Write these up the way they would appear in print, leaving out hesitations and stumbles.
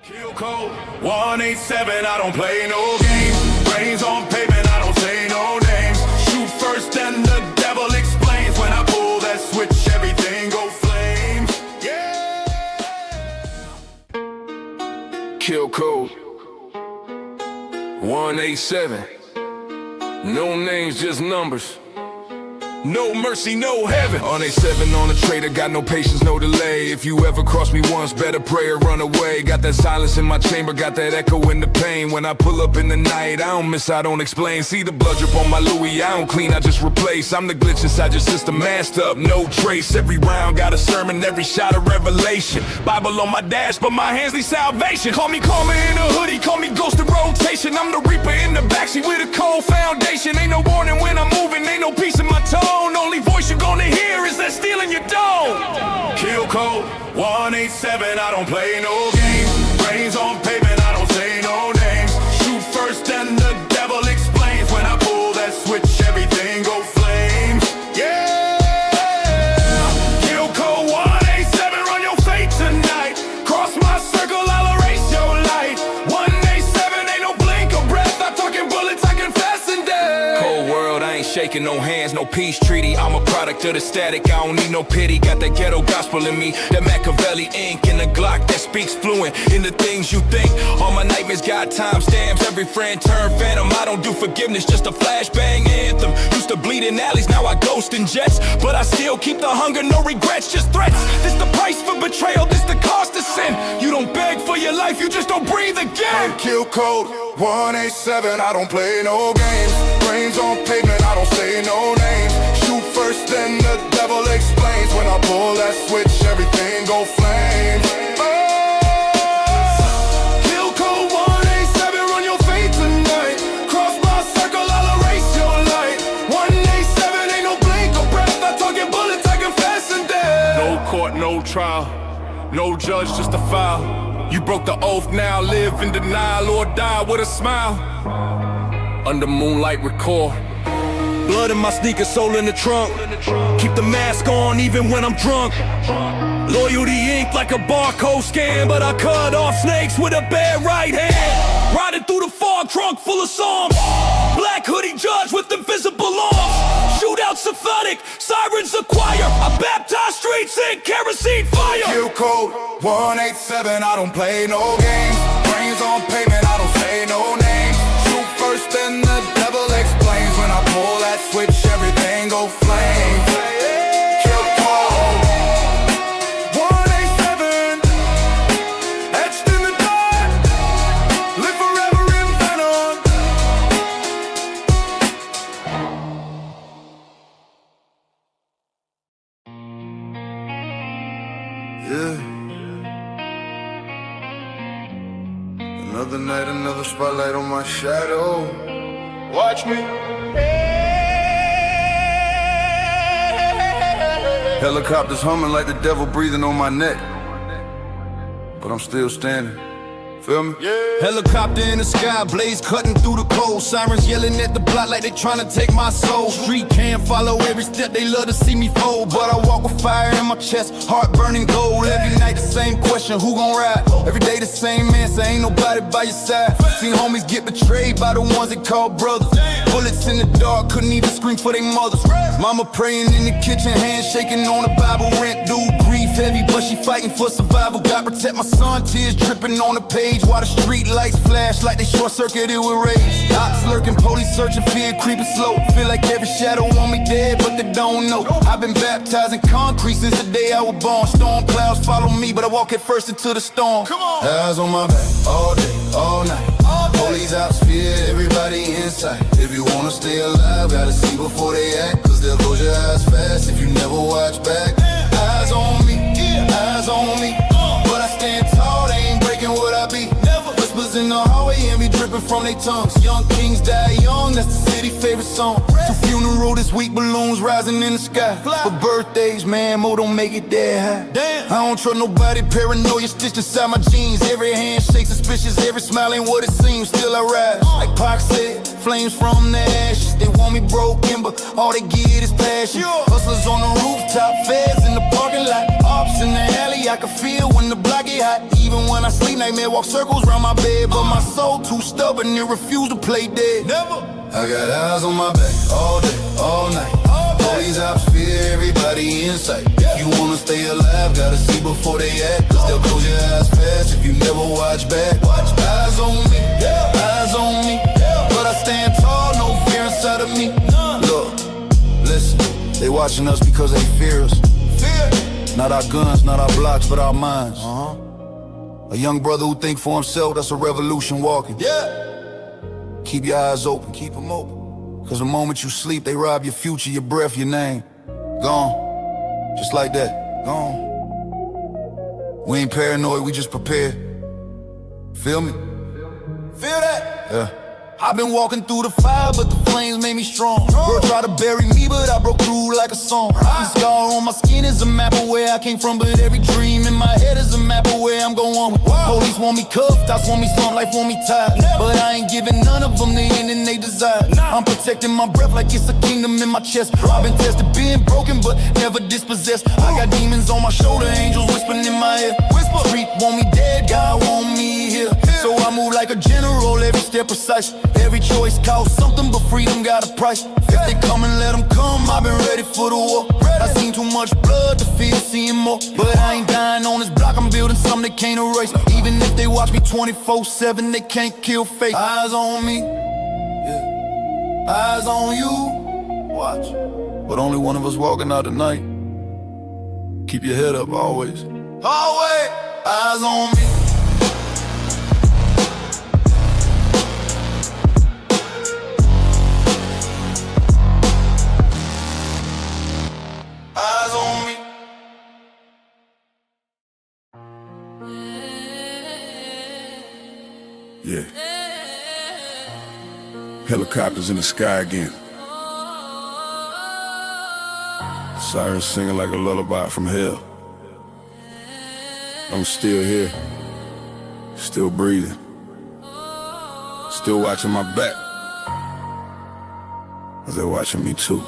Kill code 187, I don't play no games. Brains on pavement, I don't say no names. Shoot first and the devil explains. When I pull that switch, everything go flames. Yeah. Kill code 187. No names, just numbers. No mercy, no heaven. On A7 on the trader, got no patience, no delay. If you ever cross me once, better pray or run away. Got that silence in my chamber, got that echo in the pain. When I pull up in the night, I don't miss, I don't explain. See the blood drip on my Louis, I don't clean, I just replace. I'm the glitch inside your system, masked up, no trace. Every round got a sermon, every shot a revelation. Bible on my dash, but my hands need salvation. Call me karma in a hoodie, call me ghost of rotation. I'm the reaper in the backseat with a cold foundation. Ain't no warning when I'm moving, ain't no peace in my tone. Only voice you're gonna hear is that stealing your dough. Kill code 187, I don't play no games. Brains on pavement, I don't say no names. Shoot first and the devil explains. When I pull that switch, everything go flames. Yeah. Kill code 187, run your fate tonight. Cross my circle, I'll erase your light. 187, ain't no blink of breath. I'm talking bullets, I confess and death. Cold world, I ain't shaking no hands, no peace treaty. I'm a product of the static, I don't need no pity. Got that ghetto gospel in me, that Machiavelli ink in the Glock that speaks fluent in the things you think. All my nightmares got timestamps, every friend turned phantom. I don't do forgiveness, just a flashbang anthem. Used to bleed in alleys, now I ghost in jets. But I still keep the hunger, no regrets, just threats. This the price for betrayal, this the cost of sin. You don't beg for your life, you just don't breathe again. Kill code 187, I don't play no games. Brains on pavement, I don't say no names. Shoot first, then the devil explains. When I pull that switch, everything go flames. Oh. Kill code 187, run your fate tonight. Cross my circle, I'll erase your light. 187, ain't no blink of breath. I'm talking bullets, I confess and death. No court, no trial, no judge, just a file. You broke the oath, now live in denial or die with a smile. Under moonlight, recall. Blood in my sneakers, soul in the trunk. Keep the mask on even when I'm drunk. Loyalty ink like a barcode scan, but I cut off snakes with a bare right hand. Riding through the fog, trunk full of songs. Black hoodie judge with invisible arms. Shootout symphonic, sirens a choir. I baptize streets in kerosene fire. Kill code 187, I don't play no games. Brains on pavement, I don't say no names. Shoot first and the devil explains. When I pull that switch, everything go flame. Kill code 187, etched in the dark, live forever in venom. Yeah. Another night, another spotlight on my shadow. Watch me. Helicopters humming like the devil breathing on my neck, but I'm still standing. Feel me? Yeah. Helicopter in the sky, blaze cutting through the cold. Sirens yelling at the block like they tryna take my soul. Street can't follow every step, they love to see me fold. But I walk with fire in my chest, heart burning gold. Every night the same question, who gon' ride? Every day the same answer, ain't nobody by your side. Seen homies get betrayed by the ones they call brothers. Bullets in the dark, couldn't even scream for their mothers. Mama praying in the kitchen, hands shaking on the Bible. Rent due, grief heavy, but she fighting for survival. God protect my son, tears dripping on the page. While the street lights flash like they short-circuited with rays. Ops lurking, police searching, fear creeping slow. Feel like every shadow on me dead, but they don't know. I've been baptized in concrete since the day I was born. Storm clouds follow me, but I walk head first into the storm. Eyes on my back, all day, all night. Police ops fear everybody inside. If you wanna stay alive, gotta see before they act. Cause they'll close your eyes fast if you never watch back. Eyes on me, eyes on me. But I stand tall, they ain't breaking what I be. Whispers in the hallway and be dripping from their tongues. Young kings die young, that's the city favorite song. To funeral this week, balloons rising in the sky. For birthdays, man, Mo don't make it that high. I don't trust nobody, paranoia stitched inside my jeans. Every handshake suspicious. suspicious, every smile ain't what it seems. Still I rise, like Pac said, flames from the ashes. They want me broken, but all they get is passion. Hustlers on the rooftop, feds in the parking lot, ops in the alley. I can feel when the block get hot. Even when I sleep, nightmare walk circles round my bed, but my soul too stubborn and refuse to play dead. Never. I got eyes on my back all day, all night. All these ops fear everybody in sight. If you wanna stay alive, gotta see before they act. Cause they'll close your eyes fast if you never watch back. Eyes on me, eyes on me. But I stand tall, no fear inside of me. Look, listen, they watching us because they fear us. Not our guns, not our blocks, but our minds. A young brother who think for himself, that's a revolution walking. Keep your eyes open, keep them open. Cause the moment you sleep, they rob your future, your breath, your name. Gone, just like that, gone. We ain't paranoid, we just prepared. Feel me? Feel that? Yeah. I've been walking through the fire, but the flames made me strong. Girl tried to bury me, but I broke through like a song. Each scar on my skin is a map of where I came from, but every dream in my head is a map of where I'm going. Police want me cuffed, ops want me slumped, life want me tied. But I ain't giving none of them the ending they desire. I'm protecting my breath like it's a kingdom in my chest. I've been tested, being broken, but never dispossessed. I got demons on my shoulder, angels whispering in my ear. Street want me dead, God want me here. So I move like a general, every step precise. Every choice costs something, but freedom got a price. If they come and let them come, I've been ready for the war. I seen too much blood to feel seeing more. But I ain't dying on this block, I'm building something they can't erase. Even if they watch me 24/7, they can't kill fate. Eyes on me, eyes on you. Watch, But only one of us walking out tonight. Keep your head up always. always, eyes on me. Eyes on me. Yeah. Helicopters in the sky again. Sirens singing like a lullaby from hell. I'm still here, still breathing, still watching my back, as they're watching me too.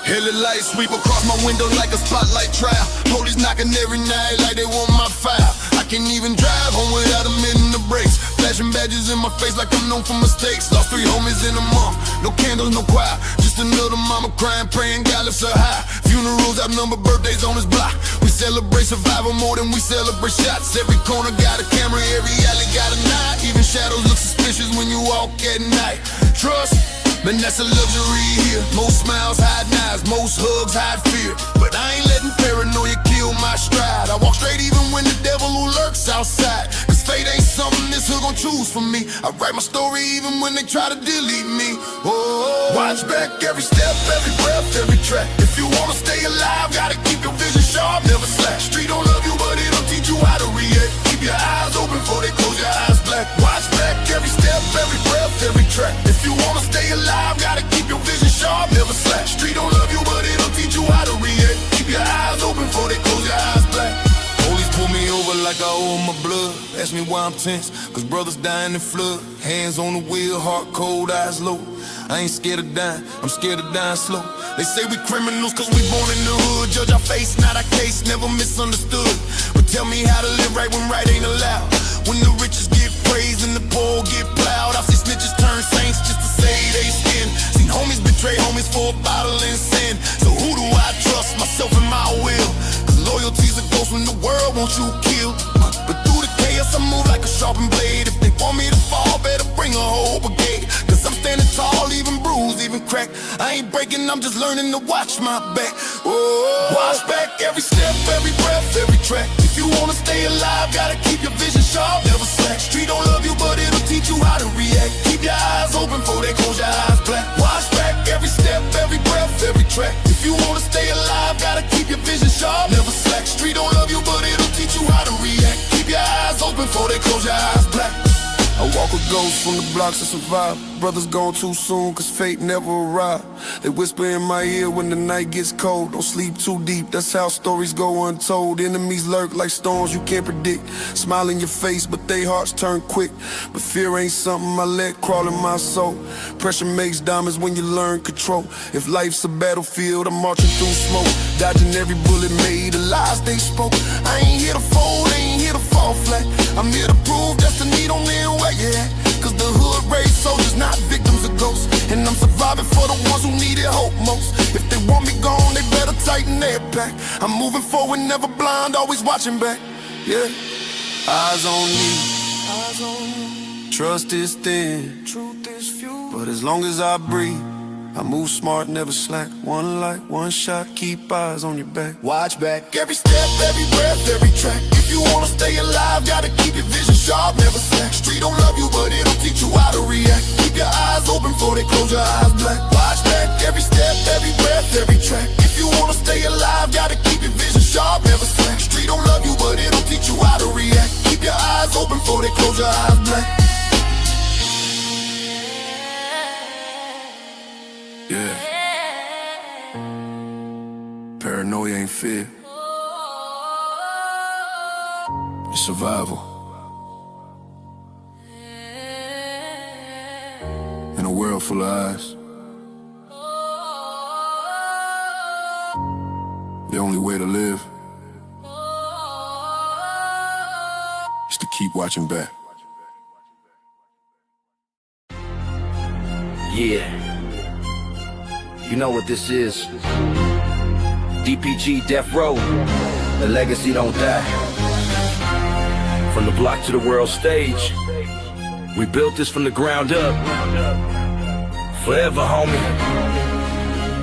Hella lights sweep across my window like a spotlight trial. Police knocking every night like they want my file. I can't even drive home without a minute in the brakes. Flashing badges in my face like I'm known for mistakes. Lost 3 homies in a month, no candles, no choir. Just another mama crying, praying God lifts her high. Funerals outnumber birthdays on his block. We celebrate survival more than we celebrate shots. Every corner got a camera, every alley got a knot. Even shadows look suspicious when you walk at night. Trust, man, that's a luxury here. Most smiles hide knives, most hugs hide fear. But I ain't letting paranoia kill my stride. I walk straight even when the devil who lurks outside. Cause fate ain't something this hood gon' choose for me. I write my story even when they try to delete me. Oh, watch back every step, every breath, every track. If you wanna stay alive, gotta keep your vision sharp, never slack. Street don't love you, but it'll teach you how to react. Keep your eyes open before they close your eyes black. Watch back every step, every breath, every track. If you wanna stay alive, gotta keep your vision sharp, never slack. Street don't love you, but it'll teach you how to react. Keep your eyes open before they close your eyes black. Police pull me over like I owe 'em my blood. Ask me why I'm tense, cause brothers dying in flood. Hands on the wheel, heart cold, eyes low. I ain't scared of dying, I'm scared of dying slow. They say we criminals cause we born in the hood. Judge our face, not our case, never misunderstood. But tell me how to live right when right ain't allowed. When the riches get praised and the poor get plowed. I see snitches turn saints just to say they skin. Seen homies betray homies for a bottle and sin. So who do I trust, myself and my will? Cause loyalty's a ghost when the world wants you killed. But through the chaos I move like a sharpened blade. If they want me to fall, better bring a whole brigade. Cause I'm standing tall, even bruised, even cracked. I ain't breaking, I'm just learning to watch my back. Oh, watch back every step, every breath, every track. If you wanna stay alive, gotta keep your vision sharp, never slack. Street don't love you, but it'll teach you how to react. Keep your eyes open before they close your eyes black. Watch back every step, every breath, every track. If you wanna stay alive, gotta keep your vision sharp, never slack. Street don't love you, but it'll teach you how to react. Keep your eyes open before they close your eyes black. I Walk with ghosts from the blocks to survive. Brothers gone too soon, cause fate never arrived. They whisper in my ear when the night gets cold. Don't sleep too deep, that's how stories go untold. Enemies lurk like storms you can't predict. Smile in your face, but they hearts turn quick. But fear ain't something I let crawl in my soul. Pressure makes diamonds when you learn control. If life's a battlefield, I'm marching through smoke, dodging every bullet made, the lies they spoke. I ain't here to fold, ain't here to fall flat. I'm here to prove destiny don't end where you at. Cause the hood raised soldiers, not victims of ghosts. And I'm surviving for the ones who needed hope most. If they want me gone, they better tighten their pack. I'm moving forward, never blind, always watching back. Yeah, eyes on me, trust is thin, truth is few. But as long as I breathe, I move smart, never slack. One light, one shot, keep eyes on your back. Watch back, every step, every breath, every track. If you wanna stay alive, gotta keep your vision sharp, never slack. Street don't love you, but it'll teach you how to react. Keep your eyes open before they close your eyes black. Watch back, every step, every breath, every track. If you wanna stay alive, gotta keep your vision sharp, never slack. Street don't love you, but it'll teach you how to react. Keep your eyes open before they close your eyes black. Yeah. Paranoia ain't fear. It's survival. In a world full of eyes, the only way to live is to keep watching back. Yeah. You know what this is. DPG Death Row. The legacy don't die. From the block to the world stage, we built this from the ground up. Forever, homie.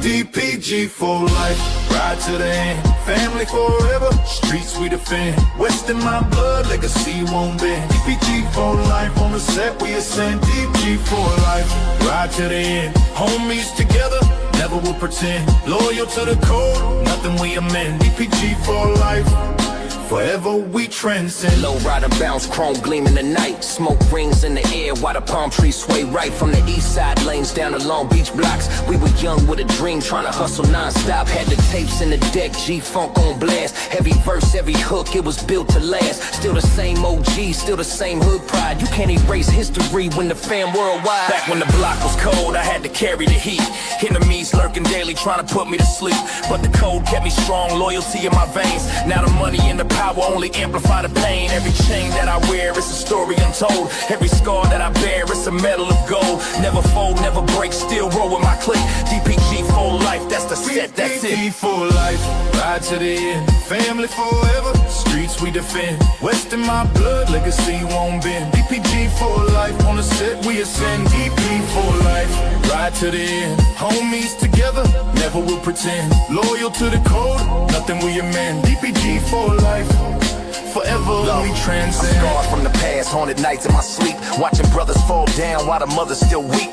DPG for life, ride to the end. Family forever, streets we defend. West in my blood, legacy won't bend. DPG for life, on the set we ascend. DPG for life, ride to the end. Homies together, never will pretend. Loyal to the code, nothing we amend. DPG for life, forever we transcend. Low rider bounce, chrome gleam in the night. Smoke rings in the air while the palm trees sway. Right from the east side lanes down the Long Beach blocks. We were young with a dream, trying to hustle non-stop. Had the tapes in the deck, G-Funk on blast. Heavy verse, every hook, it was built to last. Still the same OG, still the same hood pride. You can't erase history when the fam worldwide. Back when the block was cold, I had to carry the heat. Enemies lurking daily, trying to put me to sleep. But the code kept me strong, loyalty in my veins. Now the money and the power only amplify the pain. Every chain that I wear, it's a story untold. Every scar that I bear, it's a medal of gold. Never fold, never break, still roll with my clique. DPG for life, that's the set, that's it. DPG for life, ride to the end. Family forever, streets we defend. West in my blood, legacy won't bend. DPG for life, on the set we ascend. DP for life, ride to the end. Homies together, never will pretend. Loyal to the code, nothing we amend. DPG for life, forever we transcend. I'm scarred from the past, haunted nights in my sleep. Watching brothers fall down while the mothers still weep.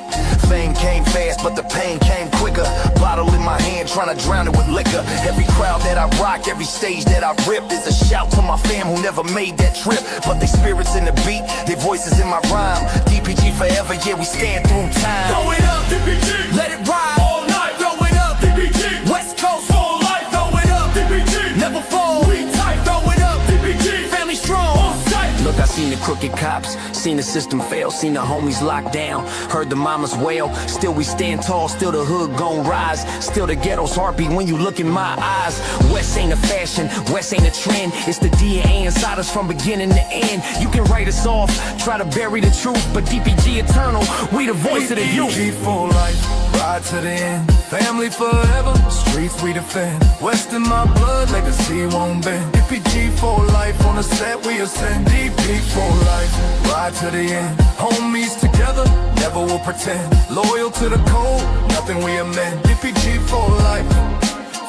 Fame came fast, but the pain came quicker. Bottle in my hand, trying to drown it with liquor. Every crowd that I rock, every stage that I rip is a shout to my fam who never made that trip. But they spirits in the beat, their voices in my rhyme. DPG forever, yeah, we stand through time. Throw it up, DPG. Let it ride. All night, throw it up, DPG. West Coast, For life, throw it up, DPG. never fall. We tight, throw it up, DPG. Family strong. On sight. Look, I seen the crooked cops, seen the system fail, seen the homies locked down, heard the mamas wail. Still we stand tall, still the hood gon' rise. Still the ghetto's heartbeat when you look in my eyes. West ain't a fashion, West ain't a trend. It's the DNA inside us from beginning to end. You can write us off, try to bury the truth, but DPG eternal, we the voice of the youth. DPG for life, ride to the end. Family forever, streets we defend. West in my blood, legacy won't bend. DPG for life, on the set we ascend. DP for life, ride to the end. Homies together, never will pretend. Loyal to the code, nothing we amend. DPG for life,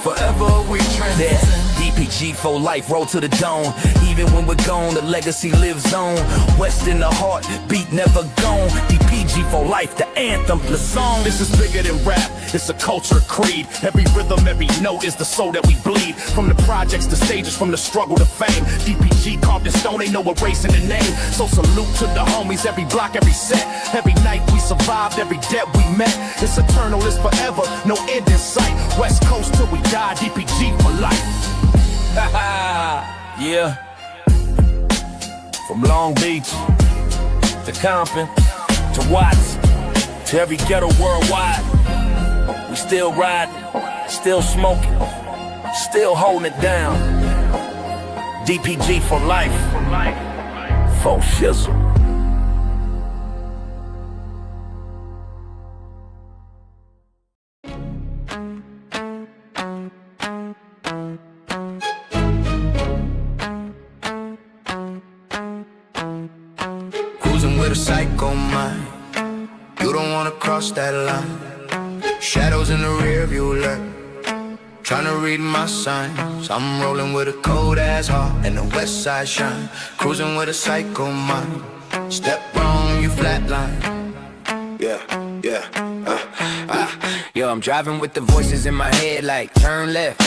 forever we transcend. DPG for life, roll to the dome. Even when we're gone, the legacy lives on. West in the heart, beat never gone. DPG DPG for life, the anthem, the song. This is bigger than rap, it's a culture creed. Every rhythm, every note is the soul that we bleed. From the projects to stages, from the struggle to fame. DPG carved in stone, ain't no erasing the name. So salute to the homies, every block, every set. Every night we survived, every debt we met. It's eternal, it's forever, no end in sight. West Coast till we die, DPG for life. Yeah. From Long Beach to Compton to Watts to every ghetto worldwide, we still riding, still smoking, still holding it down. DPG for life, for shizzle. With a psycho mind, you don't wanna cross that line. Shadows in the rear view lurk, tryna read my signs. I'm rolling with a cold ass heart and the west side shine. Cruising with a psycho mind. Step wrong, you flatline. Yo, I'm driving with the voices in my head like turn left,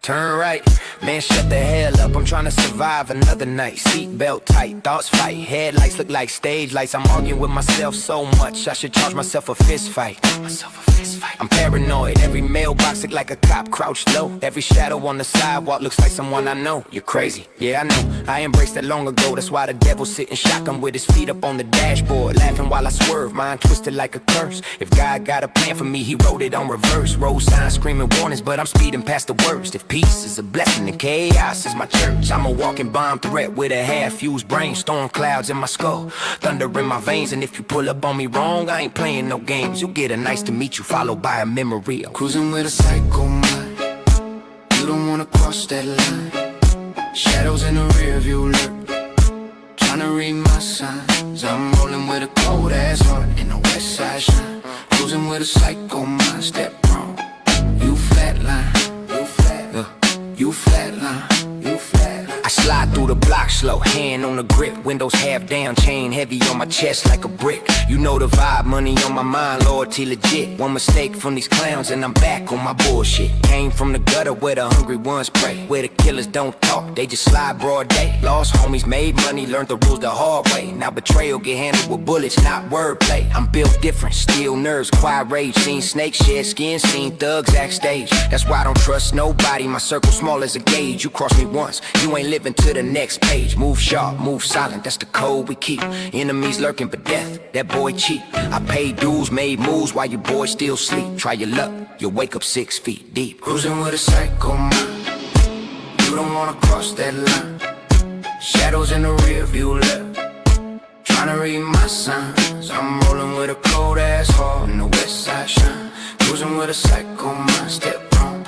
turn right. Man, shut the hell up, I'm trying to survive another night. Seatbelt tight, thoughts fight. Headlights look like stage lights. I'm arguing with myself so much I should charge myself a fist fight. I'm paranoid, every mailbox look like a cop crouched low. Every shadow on the sidewalk looks like someone I know. You're crazy, yeah I know, I embraced that long ago. That's why the devil's sitting shotgun with his feet up on the dashboard, laughing while I swerve, mind twisted like a curse. If God got a plan for me, he wrote it on reverse. Road signs screaming warnings, but I'm speeding past the worst. If peace is a blessing and chaos is my church, I'm a walking bomb threat with a half-fused brain. Storm clouds in my skull, thunder in my veins. And if you pull up on me wrong, I ain't playing no games. You'll get a nice to meet you followed by a memory. Cruising with a psycho mind, you don't wanna cross that line. Shadows in the rear view lurk, tryna read my signs. I'm rolling with a cold ass heart and the west side shine. Cruising with a psycho mind, step wrong, you flatline, you flatline, you flatline. I slide through the block slow, hand on the grip, windows half down, chain heavy on my chest like a brick. You know the vibe, money on my mind, loyalty legit. One mistake from these clowns and I'm back on my bullshit. Came from the gutter where the hungry ones pray, where the killers don't talk, they just slide broad day. Lost homies, made money, learned the rules the hard way. Now betrayal get handled with bullets, not wordplay. I'm built different, steel nerves, quiet rage. Seen snakes shed skin, seen thugs act stage. That's why I don't trust nobody, my circle small as a gauge. You cross me once, you ain't living to the next page. Move sharp, move silent, that's the code we keep. Enemies lurking for death, that boy cheap. I paid dues, made moves while your boy still sleep. Try your luck, you'll wake up 6 feet deep. Cruising with a psycho mind, you don't wanna cross that line. Shadows in the rear view left, tryna read my signs. I'm rolling with a cold ass heart and the west side shine. Cruising with a psycho mind, step wrong,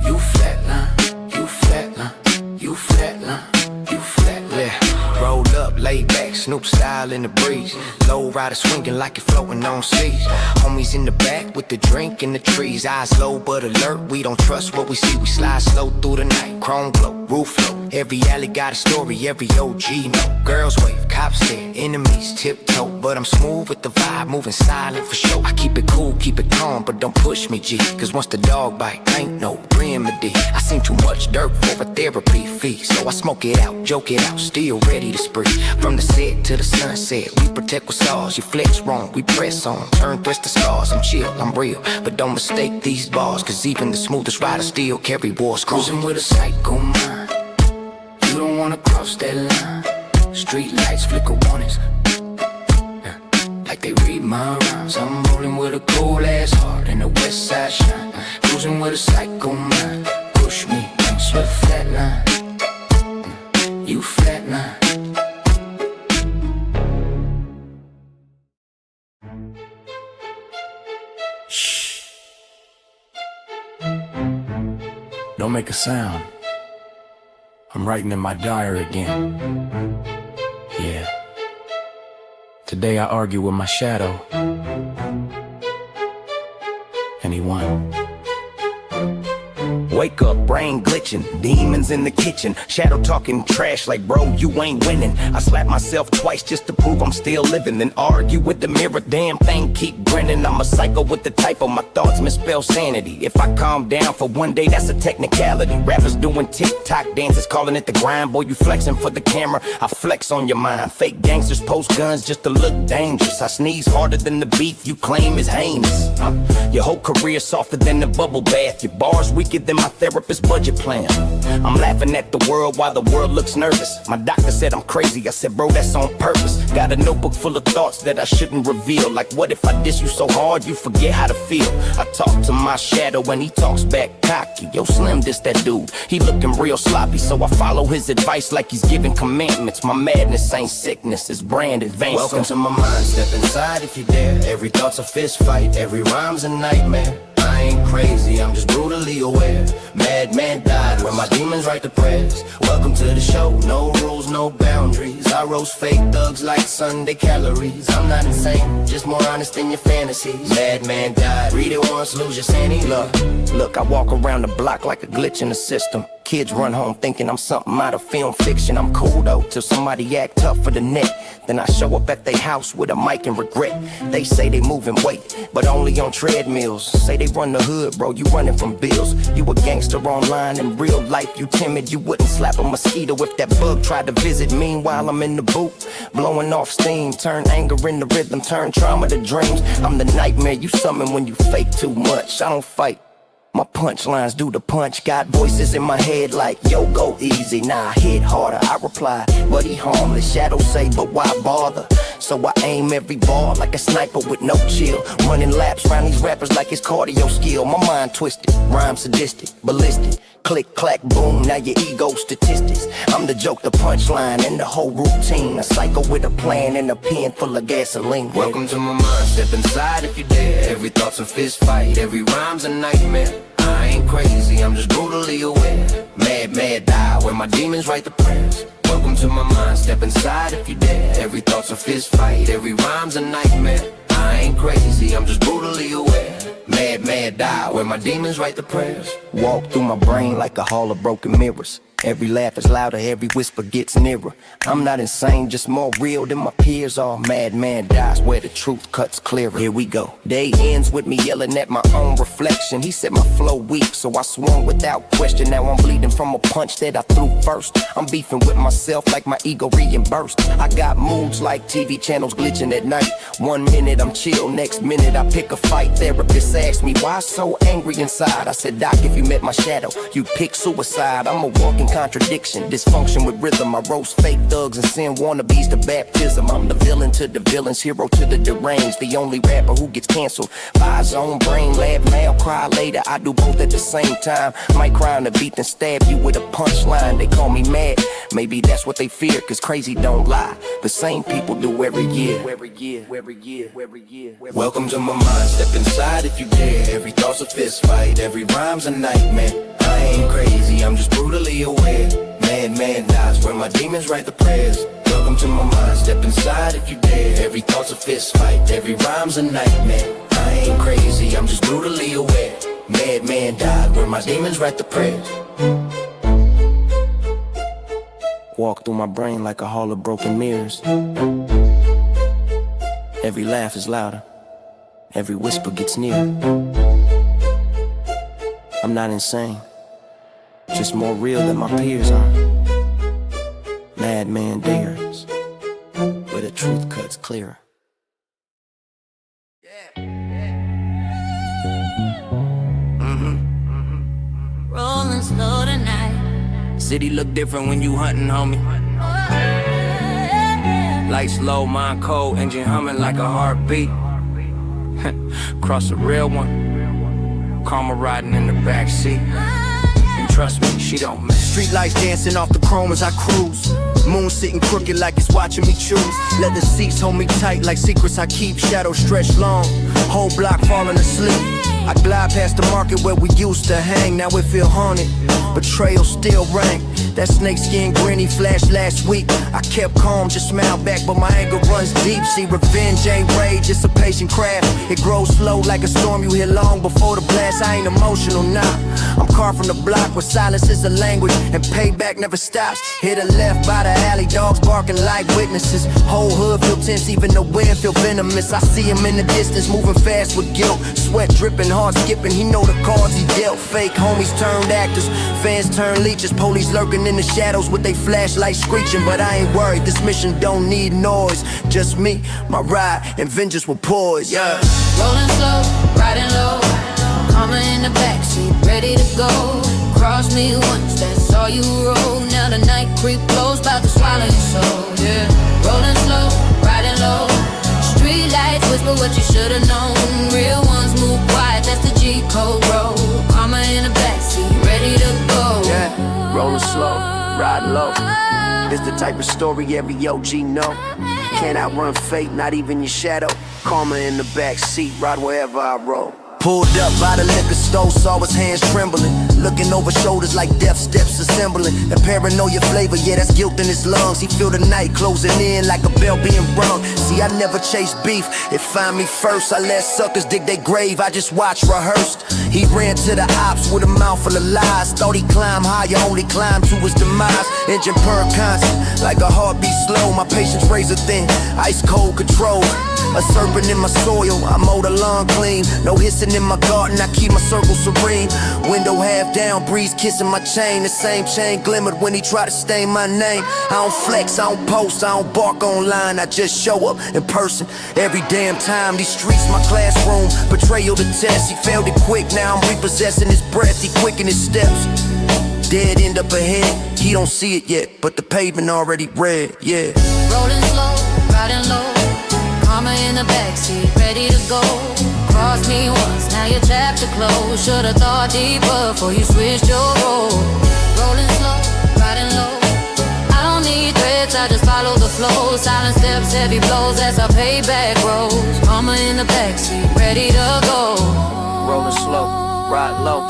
you flatline, you flatline, you flatline, you flatline. Yeah, roll up, lay back, Snoop style in the breeze. Low rider swinging like you're floating on seas. Homies in the back with the drink in the trees. Eyes low but alert, we don't trust what we see. We slide slow through the night, chrome glow, roof flow. Every alley got a story, every OG know. Girls wave, cops stare, enemies tiptoe. But I'm smooth with the vibe, moving silent for sure. I keep it cool, keep it calm, but don't push me, G. Cause once the dog bite, ain't no remedy. I seen too much dirt for a therapy fee, so I smoke it out, joke it out, still ready to spree. From the set to the sunset, we protect what's ours. You flex wrong, we press on, turn threats to scars. I'm chill, I'm real, but don't mistake these bars. Cause even the smoothest rider still carry war scars. Cruising with a psycho mind, you don't wanna cross that line. Street lights flicker warnings, like they read my rhymes. I'm rolling with a cold ass heart and the west side shine. Cruising with a psycho mind, push me, swift flatline, you flatline. Shh. Don't make a sound. I'm writing in my diary again. Yeah. Today I argued with my shadow, and he won. Wake up, brain glitching, demons in the kitchen, shadow talking trash like bro, you ain't winning. I slap myself twice just to prove I'm still living, then argue with the mirror, damn thing keep grinning. I'm a psycho with the typo, my thoughts misspell sanity. If I calm down for one day, that's a technicality. Rappers doing TikTok dances, calling it the grind. Boy, you flexing for the camera, I flex on your mind. Fake gangsters post guns just to look dangerous. I sneeze harder than the beef you claim is heinous. Your whole career softer than the bubble bath. Your bars weaker than my therapist's budget plan. I'm laughing at the world while the world looks nervous. My doctor said I'm crazy, I said bro, that's on purpose. Got a notebook full of thoughts that I shouldn't reveal. Like what if I diss you so hard you forget how to feel? I talk to my shadow and he talks back cocky. Yo Slim, this that dude, he looking real sloppy. So I follow his advice like he's giving commandments. My madness ain't sickness, it's brand advanced. Welcome to my mind, step inside if you dare. Every thought's a fist fight, every rhyme's a nightmare. I ain't crazy, I'm just brutally aware. Madman died when my demons write the prayers. Welcome to the show, no rules, no boundaries. I roast fake thugs like Sunday calories. I'm not insane, just more honest than your fantasies. Madman died, read it once, lose your sanity. Look, I walk around the block like a glitch in the system. Kids run home thinking I'm something out of film fiction. I'm cool though, till somebody act tough for the net. Then I show up at their house with a mic and regret. They say they moving weight, but only on treadmills. Say they run the hood, bro, you running from bills. You a gangster online, in real life you timid. You wouldn't slap a mosquito if that bug tried to visit. Meanwhile I'm in the booth, blowing off steam. Turn anger into rhythm, turn trauma to dreams. I'm the nightmare you summon when you fake too much. I don't fight, my punchlines do the punch. Got voices in my head like, yo, go easy. Nah, I hit harder, I reply, but he harmless. Shadows say, but why bother? So I aim every ball like a sniper with no chill. Running laps around these rappers like it's cardio skill. My mind twisted, rhyme sadistic, ballistic. Click, clack, boom, now your ego statistics. I'm the joke, the punchline, and the whole routine. A psycho with a plan and a pen full of gasoline. Welcome to my mind, step inside if you dare. Every thought's a fist fight, every rhyme's a nightmare. I ain't crazy, I'm just brutally aware. Mad die when my demons write the prayers. Welcome to my mind, step inside if you dare. Every thought's a fist fight, every rhyme's a nightmare. I ain't crazy, I'm just brutally aware. Mad die when my demons write the prayers. Walk through my brain like a hall of broken mirrors. Every laugh is louder, every whisper gets nearer. I'm not insane, just more real than my peers are. Madman dies where the truth cuts clearer. Here we go. Day ends with me yelling at my own reflection. He said my flow weak, so I swung without question. Now I'm bleeding from a punch that I threw first. I'm beefing with myself like my ego reimbursed. I got moods like TV channels glitching at night. 1 minute I'm chill, next minute I pick a fight. Therapist asked me why so angry inside. I said, Doc, if you met my shadow, you'd pick suicide. I'm a walking contradiction, dysfunction with rhythm. I roast fake thugs and send wannabes to baptism. I'm the villain to the villains, hero to the deranged. The only rapper who gets canceled by his own brain. Laugh now, cry later, I do both at the same time. Might cry on the beat and stab you with a punchline. They call me mad, maybe that's what they fear, cause crazy don't lie. The same people do every year. Welcome to my mind, step inside if you dare. Every thought's a fist fight, every rhyme's a nightmare. I ain't crazy, I'm just brutally aware. Madman dies where my demons write the prayers. Welcome to my mind, step inside if you dare. Every thought's a fist fight, every rhyme's a nightmare. I ain't crazy, I'm just brutally aware. Madman died where my demons write the prayers. Walk through my brain like a hall of broken mirrors. Every laugh is louder, every whisper gets nearer. I'm not insane, just more real than my peers are. Madman dares, where the truth cuts clearer. Rolling slow tonight. City look different when you hunting, homie. Lights low, mind cold, engine humming like a heartbeat. Cross a real one, karma riding in the backseat. And trust me, she don't miss. Street lights dancing off the chrome as I cruise. Moon sitting crooked like it's watching me choose. Leather seats hold me tight like secrets I keep. Shadows stretch long, whole block falling asleep. I glide past the market where we used to hang. Now it feel haunted, betrayal still rank. That snakeskin grin he flashed last week. I kept calm, just smiled back, but my anger runs deep. See, revenge ain't rage, it's a patient craft. It grows slow like a storm you hear long before the blast. I ain't emotional, nah, I'm carved from the block where silence is a language and payback never stops. Hit a left by the alley, dogs barking like witnesses. Whole hood feel tense, even the wind feel venomous. I see him in the distance, moving fast with guilt. Sweat dripping, heart skipping, he know the cards he dealt. Fake homies turned actors, fans turned leeches. Police lurking in the shadows with they flashlights screeching. But I ain't worried, this mission don't need noise. Just me, my ride, and vengeance will poise, yeah. Rolling slow, riding low, karma in the backseat, ready to go. Cross me once, that's all you roll. Now the night creep close, about to swallow your soul, yeah. Rolling slow, riding low, street lights whisper what you should've known. Real ones move quiet, that's the G code roll. Karma in the backseat, ready to go. Yeah, rolling slow, riding low. This the type of story every OG know. Can't outrun fate, not even your shadow. Karma in the back seat, ride wherever I roll. Pulled up by the liquor store, saw his hands trembling. Looking over shoulders like death steps assembling. The paranoia flavor, yeah, that's guilt in his lungs. He feel the night closing in like a bell being rung. See, I never chase beef, it find me first. I let suckers dig their grave, I just watch rehearsed. He ran to the ops with a mouth full of lies. Thought he climbed higher, only climbed to his demise. Engine purr constant, like a heartbeat slow. My patience razor thin, ice cold control. A serpent in my soil, I mow the lawn clean. No hissing in my garden, I keep my circle serene. Window half down, breeze kissing my chain. The same chain glimmered when he tried to stain my name. I don't flex, I don't post, I don't bark online. I just show up in person every damn time. These streets my classroom, betrayal the test. He failed it quick, now I'm repossessing his breath. He quickened his steps, dead end up ahead. He don't see it yet, but the pavement already red, yeah. Rolling slow, riding low, karma in the backseat, ready to go. Crossed me once, now your chapter closed. Should've thought deeper before you switched your role. Rolling slow, riding low, I don't need threats, I just follow the flow. Silent steps, heavy blows, that's how payback rolls. Karma in the backseat, ready to go. Rolling slow, ride low.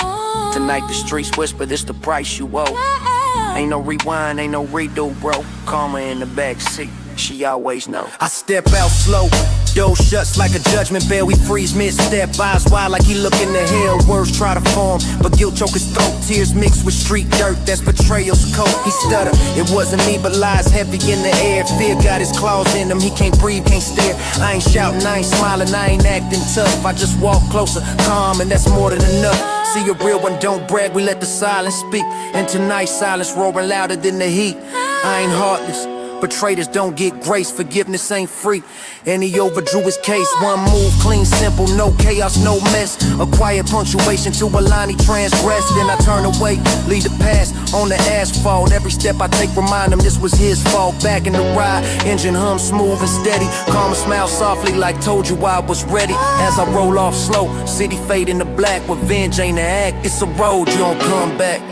Tonight the streets whisper, this the price you owe. Ain't no rewind, ain't no redo, bro. Karma in the backseat, she always know. I step out slow, door shuts like a judgment bell. We freeze mid-step, eyes wide like he looking to hell. Words try to form, but guilt choke his throat. Tears mixed with street dirt, that's betrayal's coat. He stutter, it wasn't me, but lies heavy in the air. Fear got his claws in him, he can't breathe, can't stare. I ain't shouting, I ain't smiling, I ain't acting tough. I just walk closer, calm, and that's more than enough. See a real one, don't brag, we let the silence speak. And tonight's silence roaring louder than the heat. I ain't heartless, but traitors don't get grace, forgiveness ain't free. And he overdrew his case, one move, clean, simple, no chaos, no mess. A quiet punctuation to a line he transgressed. Then I turn away, leave the past on the asphalt. Every step I take remind him this was his fault. Back in the ride, engine hum smooth and steady. Karma smile softly like told you I was ready. As I roll off slow, city fade into black. Revenge ain't an act, it's a road, you don't come back.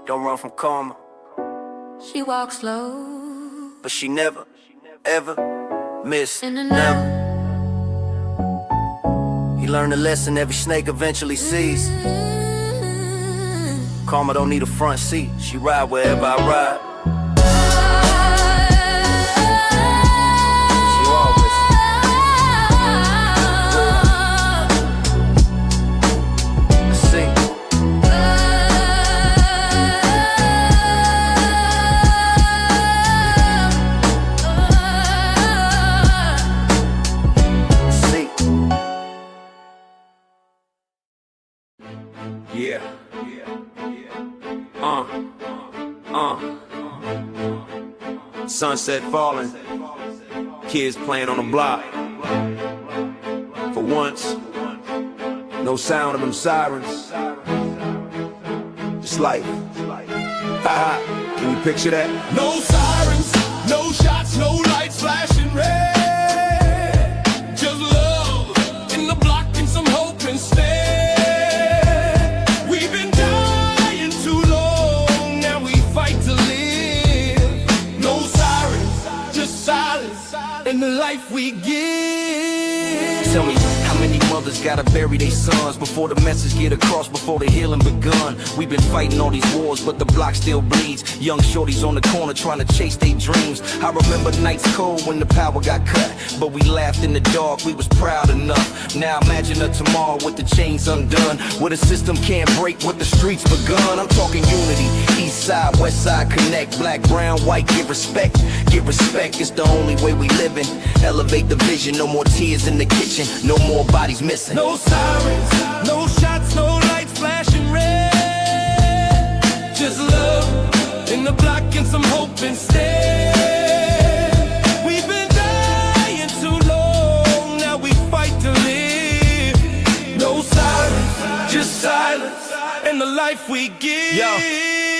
Don't run from karma. She walks slow, but she never, ever miss. in and Never. out. He learned a lesson every snake eventually sees. Karma don't need a front seat. She ride wherever I ride. She always. Let's see. Yeah. Sunset falling, kids playing on the block. For once, no sound of them sirens. Just life. Can you picture that? No sirens, no shots, no lights flashing red. Just love in the block and some hope instead. We've been dying too long, now we fight to live. No sirens, just silence in the life we give. Tell me, how many mothers gotta bury their sons before the message get across, before the healing begun. We've been fighting all these wars, but the block still bleeds. Young shorties on the corner trying to chase their dreams. I remember nights cold when the power got cut, but we laughed in the dark, we was proud enough. Now imagine a tomorrow with the chains undone, where the system can't break what the streets begun. I'm talking unity, east side, west side connect. Black, brown, white, give respect. Give respect, it's the only way we living. Elevate the vision, no more tears in the kitchen, no more bodies missing. No sirens, no shots, no lights flashing red. Just love in the block and some hope instead. We've been dying too long, now we fight to live. No sirens, just silence, and the life we give. Yo,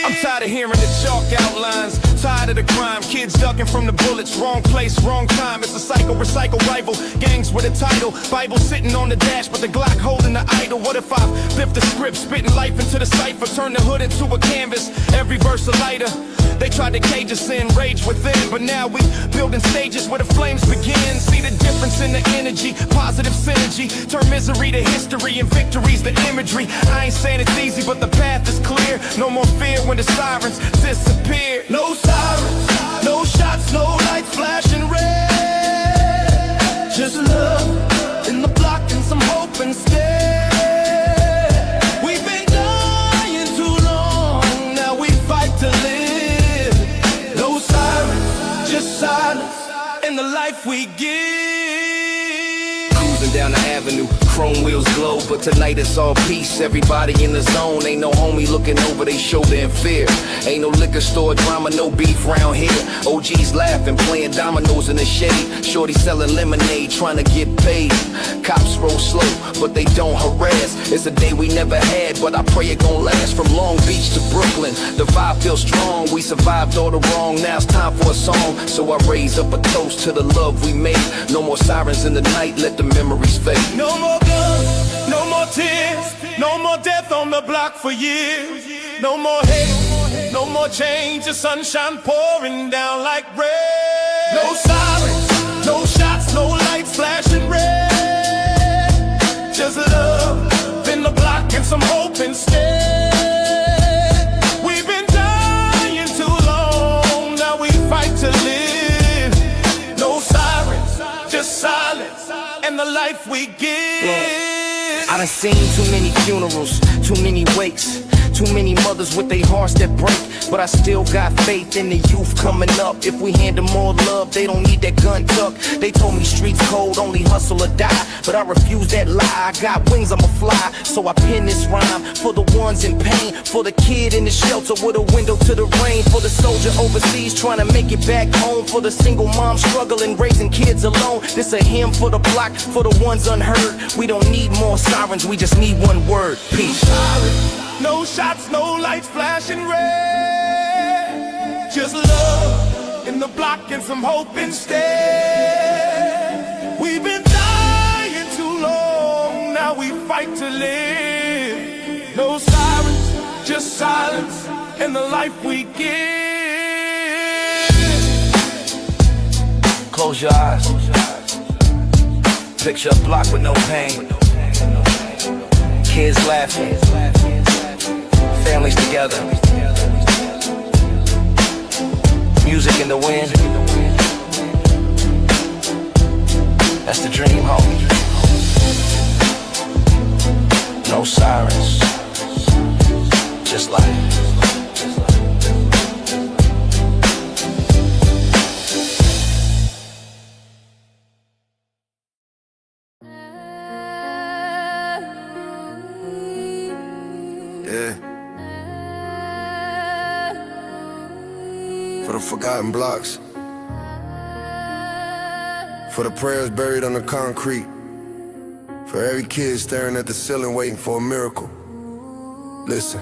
I'm tired of hearing the chalk outlines, tired of the crime, kids ducking from the bullets, wrong place, wrong time. It's a psycho, recycle rival, gangs with a title, Bible sitting on the dash, but the Glock holding the idol. What if I flip the script, spitting life into the cipher, turn the hood into a canvas, every verse a lighter. They tried to cage us in, rage within, but now we building stages where the flames begin. See the difference in the energy, positive synergy, turn misery to history and victory's the imagery. I ain't saying it's easy, but the path is clear. No more fear when the sirens disappear. No sirens, no shots, no lights flashing red. Just love in the block and some hope instead. We've been dying too long, now we fight to live. No sirens, just silence, and the life we give. Cruising down the avenue, chrome wheels glow, but tonight it's all peace. Everybody in the zone, ain't no homie looking over their shoulder in fear. Ain't no liquor store drama, no beef round here. OGs laughing, playing dominoes in the shade. Shorty selling lemonade, trying to get paid. Cops roll slow, but they don't harass. It's a day we never had, but I pray it gon' last. From Long Beach to Brooklyn, the vibe feels strong. We survived all the wrong, now it's time for a song. So I raise up a toast to the love we made. No more sirens in the night, let the memories fade. No more guns, no more tears, no more death on the block for years. No more hate, no more change, the sunshine pouring down like rain. No sirens, no shots, no lights flashing red. Just love in the block and some hope instead. We've been dying too long, now we fight to live. No sirens, just silence, and the life we give. I done seen too many funerals, too many wakes, too many mothers with their hearts that break. But I still got faith in the youth coming up. If we hand them more love, they don't need that gun tuck. They told me streets cold, only hustle or die, but I refuse that lie. I got wings, I'ma fly. So I pen this rhyme for the ones in pain, for the kid in the shelter with a window to the rain, for the soldier overseas trying to make it back home, for the single mom struggling raising kids alone. This a hymn for the block, for the ones unheard. We don't need more sirens, we just need one word, peace. No shots, no lights flashing red. Just love in the block and some hope instead. We've been dying too long, now we fight to live. No sirens, just silence, and the life we give. Close your eyes. Picture a block with no pain. Kids laughing. Families together. Music in the wind. That's the dream, homie. No sirens. Just life. For the forgotten blocks, for the prayers buried under concrete, for every kid staring at the ceiling waiting for a miracle. Listen.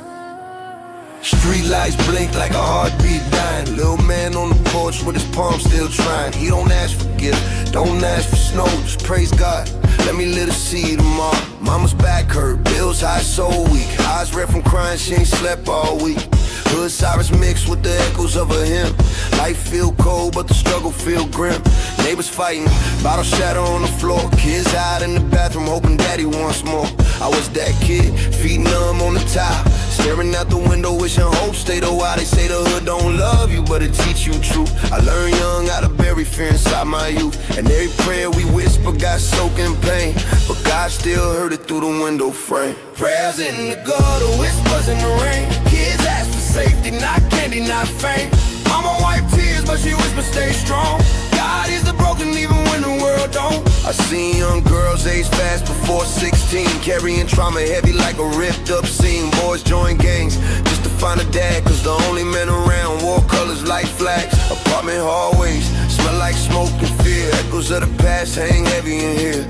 Street lights blink like a heartbeat dying. Little man on the porch with his palm still trying. He don't ask for gifts, don't ask for snow, just praise God. Let me live to see tomorrow. Mama's back hurt, bills high, so weak. Eyes red from crying, she ain't slept all week. Hood sirens mixed with the echoes of a hymn. Life feel cold, but the struggle feel grim. Neighbors fighting, bottle shatter on the floor. Kids out in the bathroom, hoping daddy wants more. I was that kid, feet numb on the tile, staring out the window, wishing hope stayed a while. They say the hood don't love you, but it teach you truth. I learned young how to bury fear inside my youth, and every prayer we whisper got soaked in pain, but God still heard it through the window frame. Prayers in the gutter, whispers in the rain. Kids ask for safety, not candy, not fame. Mama wipe tears, but she whispers stay strong. God is the broken even when the world don't. I seen young girls age fast before 16, carrying trauma heavy like a ripped up scene. Boys join gangs just to find a dad, cause the only men around wore colors like flags. Apartment hallways smell like smoke and fear. Echoes of the past hang heavy in here.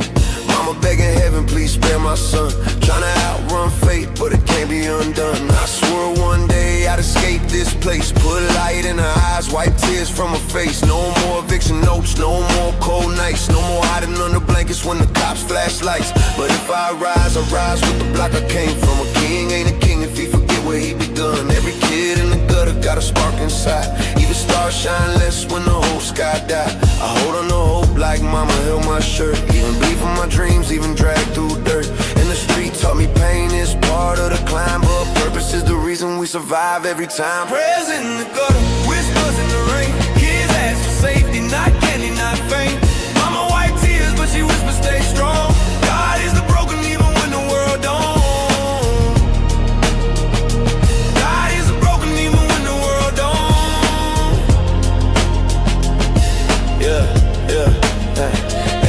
Mama begging heaven, please spare my son. Tryna outrun fate, but it can't be undone. I swore one day I'd escape this place. Put light in her eyes, wipe tears from her face. No more eviction notes, no more cold nights. No more hiding under blankets when the cops flash lights. But if I rise with the block I came from. A king ain't a king if he forget where he begun. Every kid in the gutter got a spark inside. Even stars shine less when the whole sky die. I hold on to hope like mama held my shirt. Even bleed for my dreams, even drag through dirt. And the street taught me pain is part of the climb, but purpose is the reason we survive every time. Prayers in the gutter, whispers in the rain. Kids ask for safety, not candy, not fame. Mama wipe tears, but she whispers stay strong. God is the broken even when the world don't. God is the broken even when the world don't.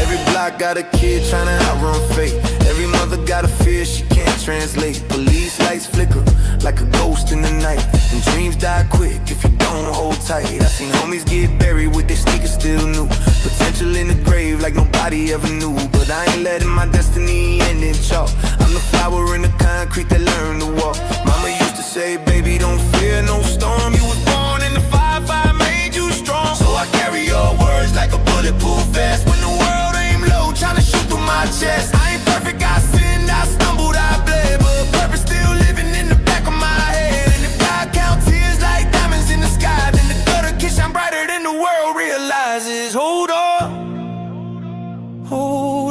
Every block got a kid tryna outrun fate. Every mother got a fear she can't translate. Police lights flicker like a ghost in the night, and dreams die quick if you don't hold tight. I seen homies get buried with their sneakers still new. Potential in the grave like nobody ever knew. But I ain't letting my destiny end in chalk. I'm the flower in the concrete that learned to walk. Mama used to say, baby, don't fear no storm. You was born in the fire made you strong. So I carry your words like a bulletproof vest. When the world aim low, tryna shoot through my chest. I ain't perfect, I sinned, I stumbled, I bled, but purpose still living in the back of my head. And if God count tears like diamonds in the sky, then the gutter can shine brighter than the world realizes. Hold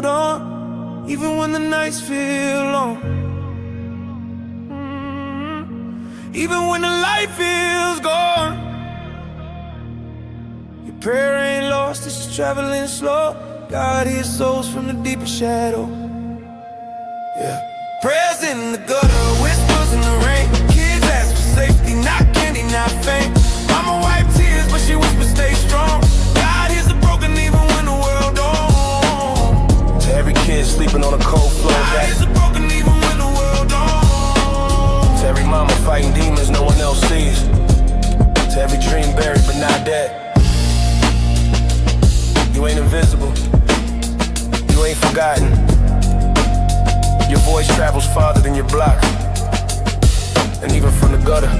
on, even when the nights feel long. Even when the light feels gone. Your prayer ain't lost, it's just traveling slow. God hears souls from the deepest shadow. Yeah. Prayers in the gutter, whispers in the rain. Kids ask for safety, not candy, not fame. Mama wipe tears, but she whispers stay strong. God hears the broken even when the world don't. To every kid sleeping on a cold floor, God hears the broken even when the world don't. to every mama fighting demons no one else sees. To every dream buried but not dead. You ain't invisible. You ain't forgotten. Your voice travels farther than your block. And even from the gutter,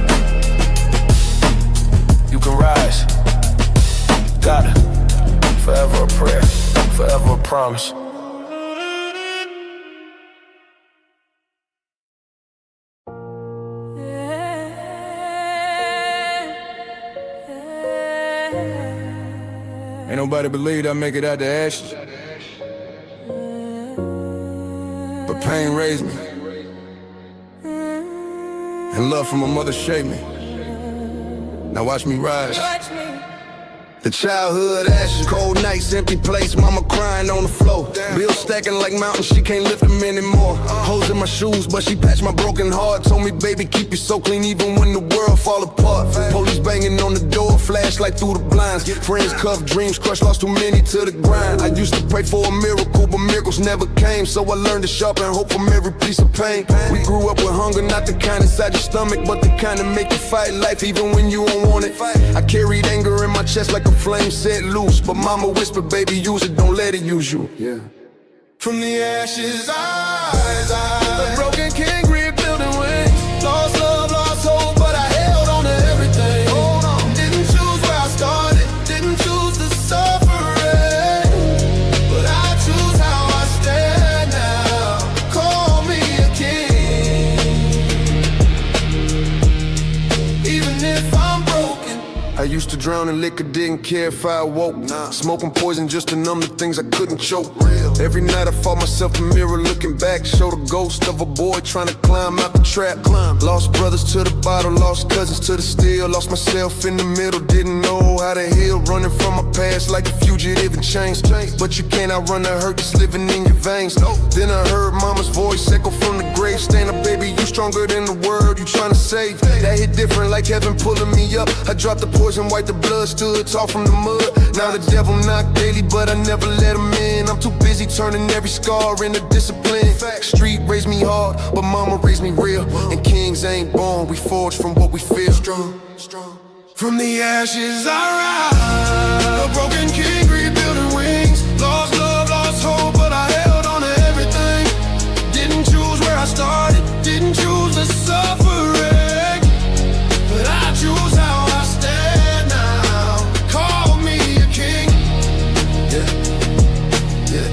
you can rise. Gotta. Forever a prayer, forever a promise. Ain't nobody believed I'd make it out the ashes, but pain raised me, and love from a mother shaped me. Now watch me rise. The childhood ashes, cold nights, empty place, mama crying on the floor. Bills stacking like mountains, she can't lift them anymore. Holes in my shoes, but she patched my broken heart. Told me, baby, keep it so clean even when the world fall apart. Police banging on the door, flashlight through the blinds. Friends cuffed, dreams crushed, lost too many to the grind. I used to pray for a miracle, but miracles never came. So I learned to sharpen hope from every piece of pain. We grew up with hunger, not the kind inside your stomach, but the kind that make you fight life even when you don't want it. I carried anger in my chest like a flame set loose, but mama whispered, baby, use it, don't let it use you. Yeah. From the ashes, a broken king rebuilding wings. Lost love, lost hope, but I held on to everything. Hold on. Didn't choose where I started, didn't choose the suffering, but I choose how I stand now. Call me a king, even used to drown in liquor, didn't care if I awoke. Smoking poison just to numb the things I couldn't choke. Every night I fought myself in the mirror looking back, showed a ghost of a boy trying to climb out the trap. Lost brothers to the bottle, lost cousins to the steel. Lost myself in the middle, didn't know how to heal. Running from my past like a fugitive in chains. But you can't outrun the hurt that's living in your veins. Then I heard mama's voice echo from the grave. Stand up, baby, you stronger than the world you trying to save. That hit different like heaven pulling me up. I dropped the poison, wiped the blood, stood tall from the mud. Now the devil knock daily, but I never let him in. I'm too busy turning every scar into discipline. Street raised me hard, but mama raised me real. And kings ain't born, we forged from what we feel. Strong, strong. From the ashes I rise, a broken king rebuilding wings. Lost love, lost hope, but I held on to everything. Didn't choose where I started, didn't choose the suffering, but I choose how I stand now. Call me a king, yeah, yeah.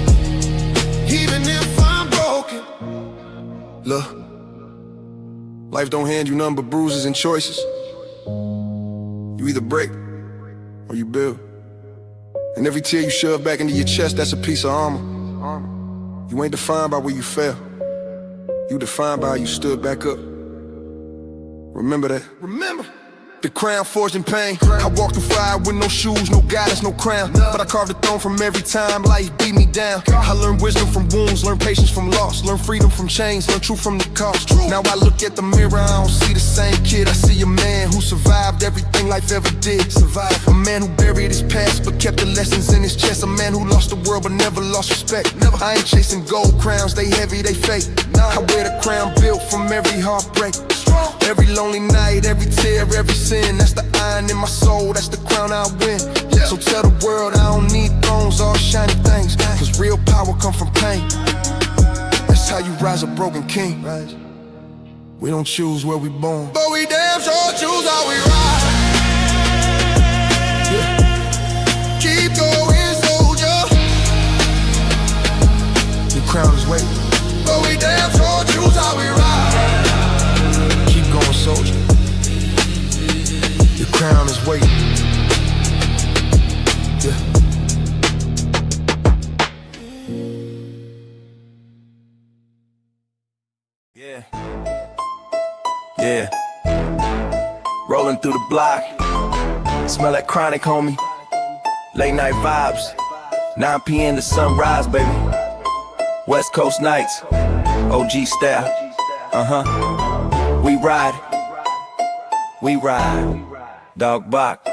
Even if I'm broken. Look, life don't hand you nothing but bruises and choices. You either break or you build. And every tear you shove back into your chest, that's a piece of armor. You ain't defined by where you fell. You defined by how you stood back up. Remember that. Remember. The crown forged in pain. I walked through fire with no shoes, no guidance, no crown. But I carved a throne from every time life beat me down. I learned wisdom from wounds, learned patience from loss, learned freedom from chains, learned truth from the cost. Now I look at the mirror, I don't see the same kid. I see a man who survived everything life ever did. A man who buried his past but kept the lessons in his chest. A man who lost the world but never lost respect. I ain't chasing gold crowns, they heavy, they fake. I wear the crown built from every heartbreak. Every lonely night, every tear, every sin. That's the iron in my soul, that's the crown I win. So tell the world I don't need thrones or shiny things, cause real power come from pain. That's how you rise a broken king. We don't choose where we born, But we damn sure choose how we ride. Yeah. Keep going, soldier. your crown is waiting. But we damn sure choose how we ride. Keep going, soldier. Your crown is waiting. Yeah. Yeah. Yeah. Rolling through the block. Smell that chronic, homie. Late night vibes. 9 p.m. to sunrise, baby. West Coast nights. OG style. We ride. We ride. Dog Bach.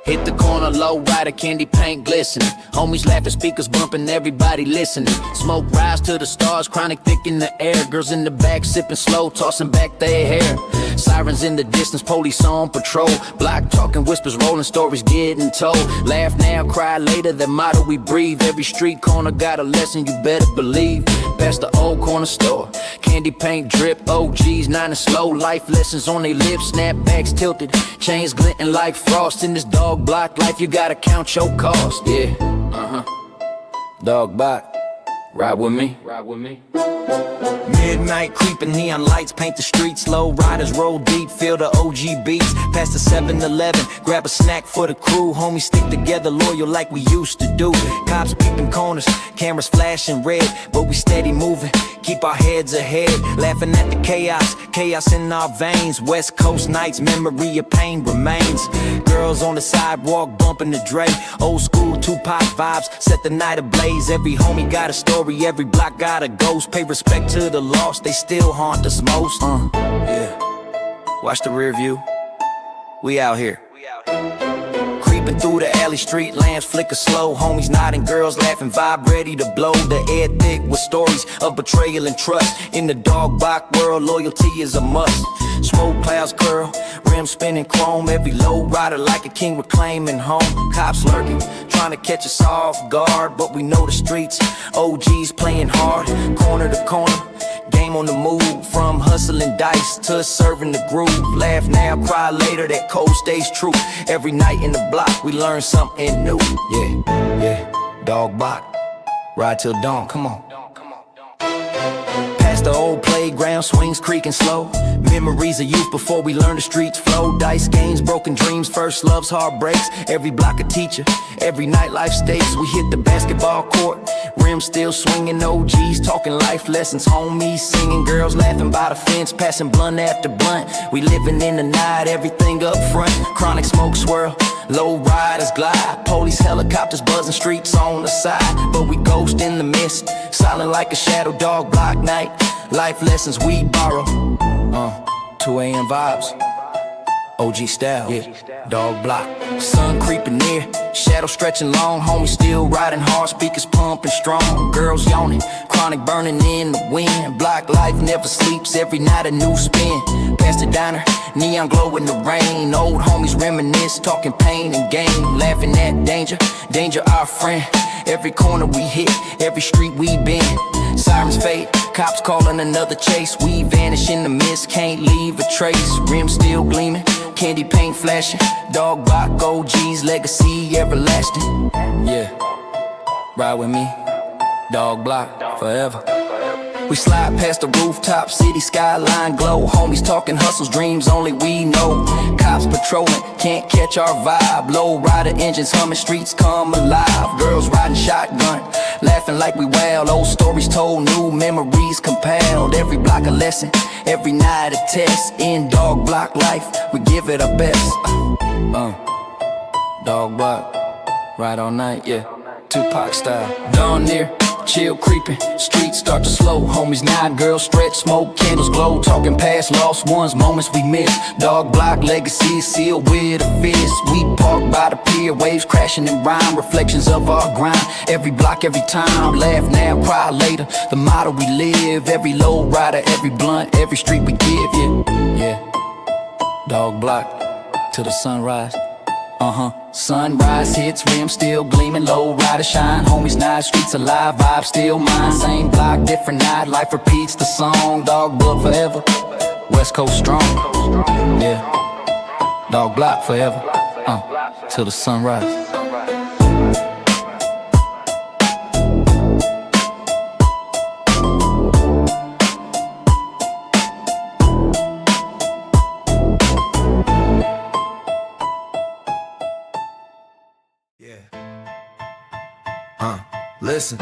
Hit the corner, low rider, candy paint glistening. Homies laughing, speakers bumping, everybody listening. Smoke rise to the stars, chronic thick in the air. Girls in the back sipping slow, tossing back their hair. Sirens in the distance, police on patrol. Block talking, whispers rolling, stories getting told. Laugh now, cry later, that motto we breathe. Every street corner got a lesson, you better believe. Past the old corner store, candy paint drip, OGs 9 and slow. Life lessons on their lips, snapbacks tilted, chains glinting like frost. In this dog block life, you gotta count your cost. Yeah, Dog Bach, ride with me. Midnight creeping, neon lights paint the streets. Low riders roll deep, feel the OG beats. Past the 7-Eleven, grab a snack for the crew. Homies stick together, loyal like we used to do. Cops peeping corners, cameras flashing red, but we steady moving, keep our heads ahead. Laughing at the chaos in our veins. West Coast nights, memory of pain remains. Girls on the sidewalk bumping the Dre. Old school Tupac vibes, set the night ablaze. Every homie got a story, every block got a ghost. Pay respect to the lost, they still haunt us most. Yeah. Watch the rear view. We out here. Creeping through the alley, street lamps flicker slow. Homies nodding, girls laughing, vibe ready to blow. The air thick with stories of betrayal and trust. In the Dog Bach world, loyalty is a must. Smoke clouds curl, rims spinning chrome. Every low rider like a king reclaiming home. Cops lurking, trying to catch us off guard, but we know the streets, OGs playing hard. Corner to corner, game on the move. From hustling dice to serving the groove. Laugh now, cry later, that code stays true. Every night in the block, we learn something new. Yeah, Dog Bach, ride till dawn, come on. past the old playground, swings creaking slow. Memories of youth before we learned the streets flow. Dice games, broken dreams, first loves, heartbreaks. Every block a teacher, every night life stakes. We hit the basketball court, rims still swinging. OGs talking life lessons, homies singing. Girls laughing by the fence, passing blunt after blunt. We living in the night, everything up front. Chronic smoke swirl, low riders glide. Police helicopters buzzing, streets on the side. But we ghost in the mist, silent like a shadow. Dog block night, life lessons we borrow. 2 a.m. vibes, OG style, yeah, dog block. Sun creeping near, shadow stretching long. Homies still riding hard, speakers pumping strong. Girls yawning, chronic burning in the wind. Block life never sleeps, every night a new spin. Past the diner, neon glow in the rain. Old homies reminisce, talking pain and gain. Laughing at danger, danger our friend. Every corner we hit, every street we been. Sirens fade, cops calling another chase. We vanish in the mist, can't leave a trace. Rims still gleaming, candy paint flashing. Dog block OG's legacy everlasting. Yeah, ride with me, dog block forever. We slide past the rooftop, city skyline glow. Homies talking hustles, dreams only we know. Cops patrolling, can't catch our vibe. Low rider engines humming, streets come alive. Girls riding shotgun, laughing like we wild. Old stories told, new memories compiled. Every block a lesson, every night a test. In dog block life, we give it our best. Dog block, ride all night, yeah, Tupac style. Dawn near, chill creeping, streets start to slow. Homies nod, girls stretch, smoke, candles glow. Talking past lost ones, moments we miss. Dog block legacy sealed with a fist. We park by the pier, waves crashing in rhyme. Reflections of our grind, every block, every time. Laugh now, cry later, the motto we live. Every low rider, every blunt, every street we give, yeah. Dog block, till the sunrise. Sunrise hits, rims still gleaming, low rider shine. Homies nod, streets alive, vibe still mine. Same block, different night, life repeats the song. Dog block forever, West Coast strong. Yeah, dog block forever, till the sunrise. Listen,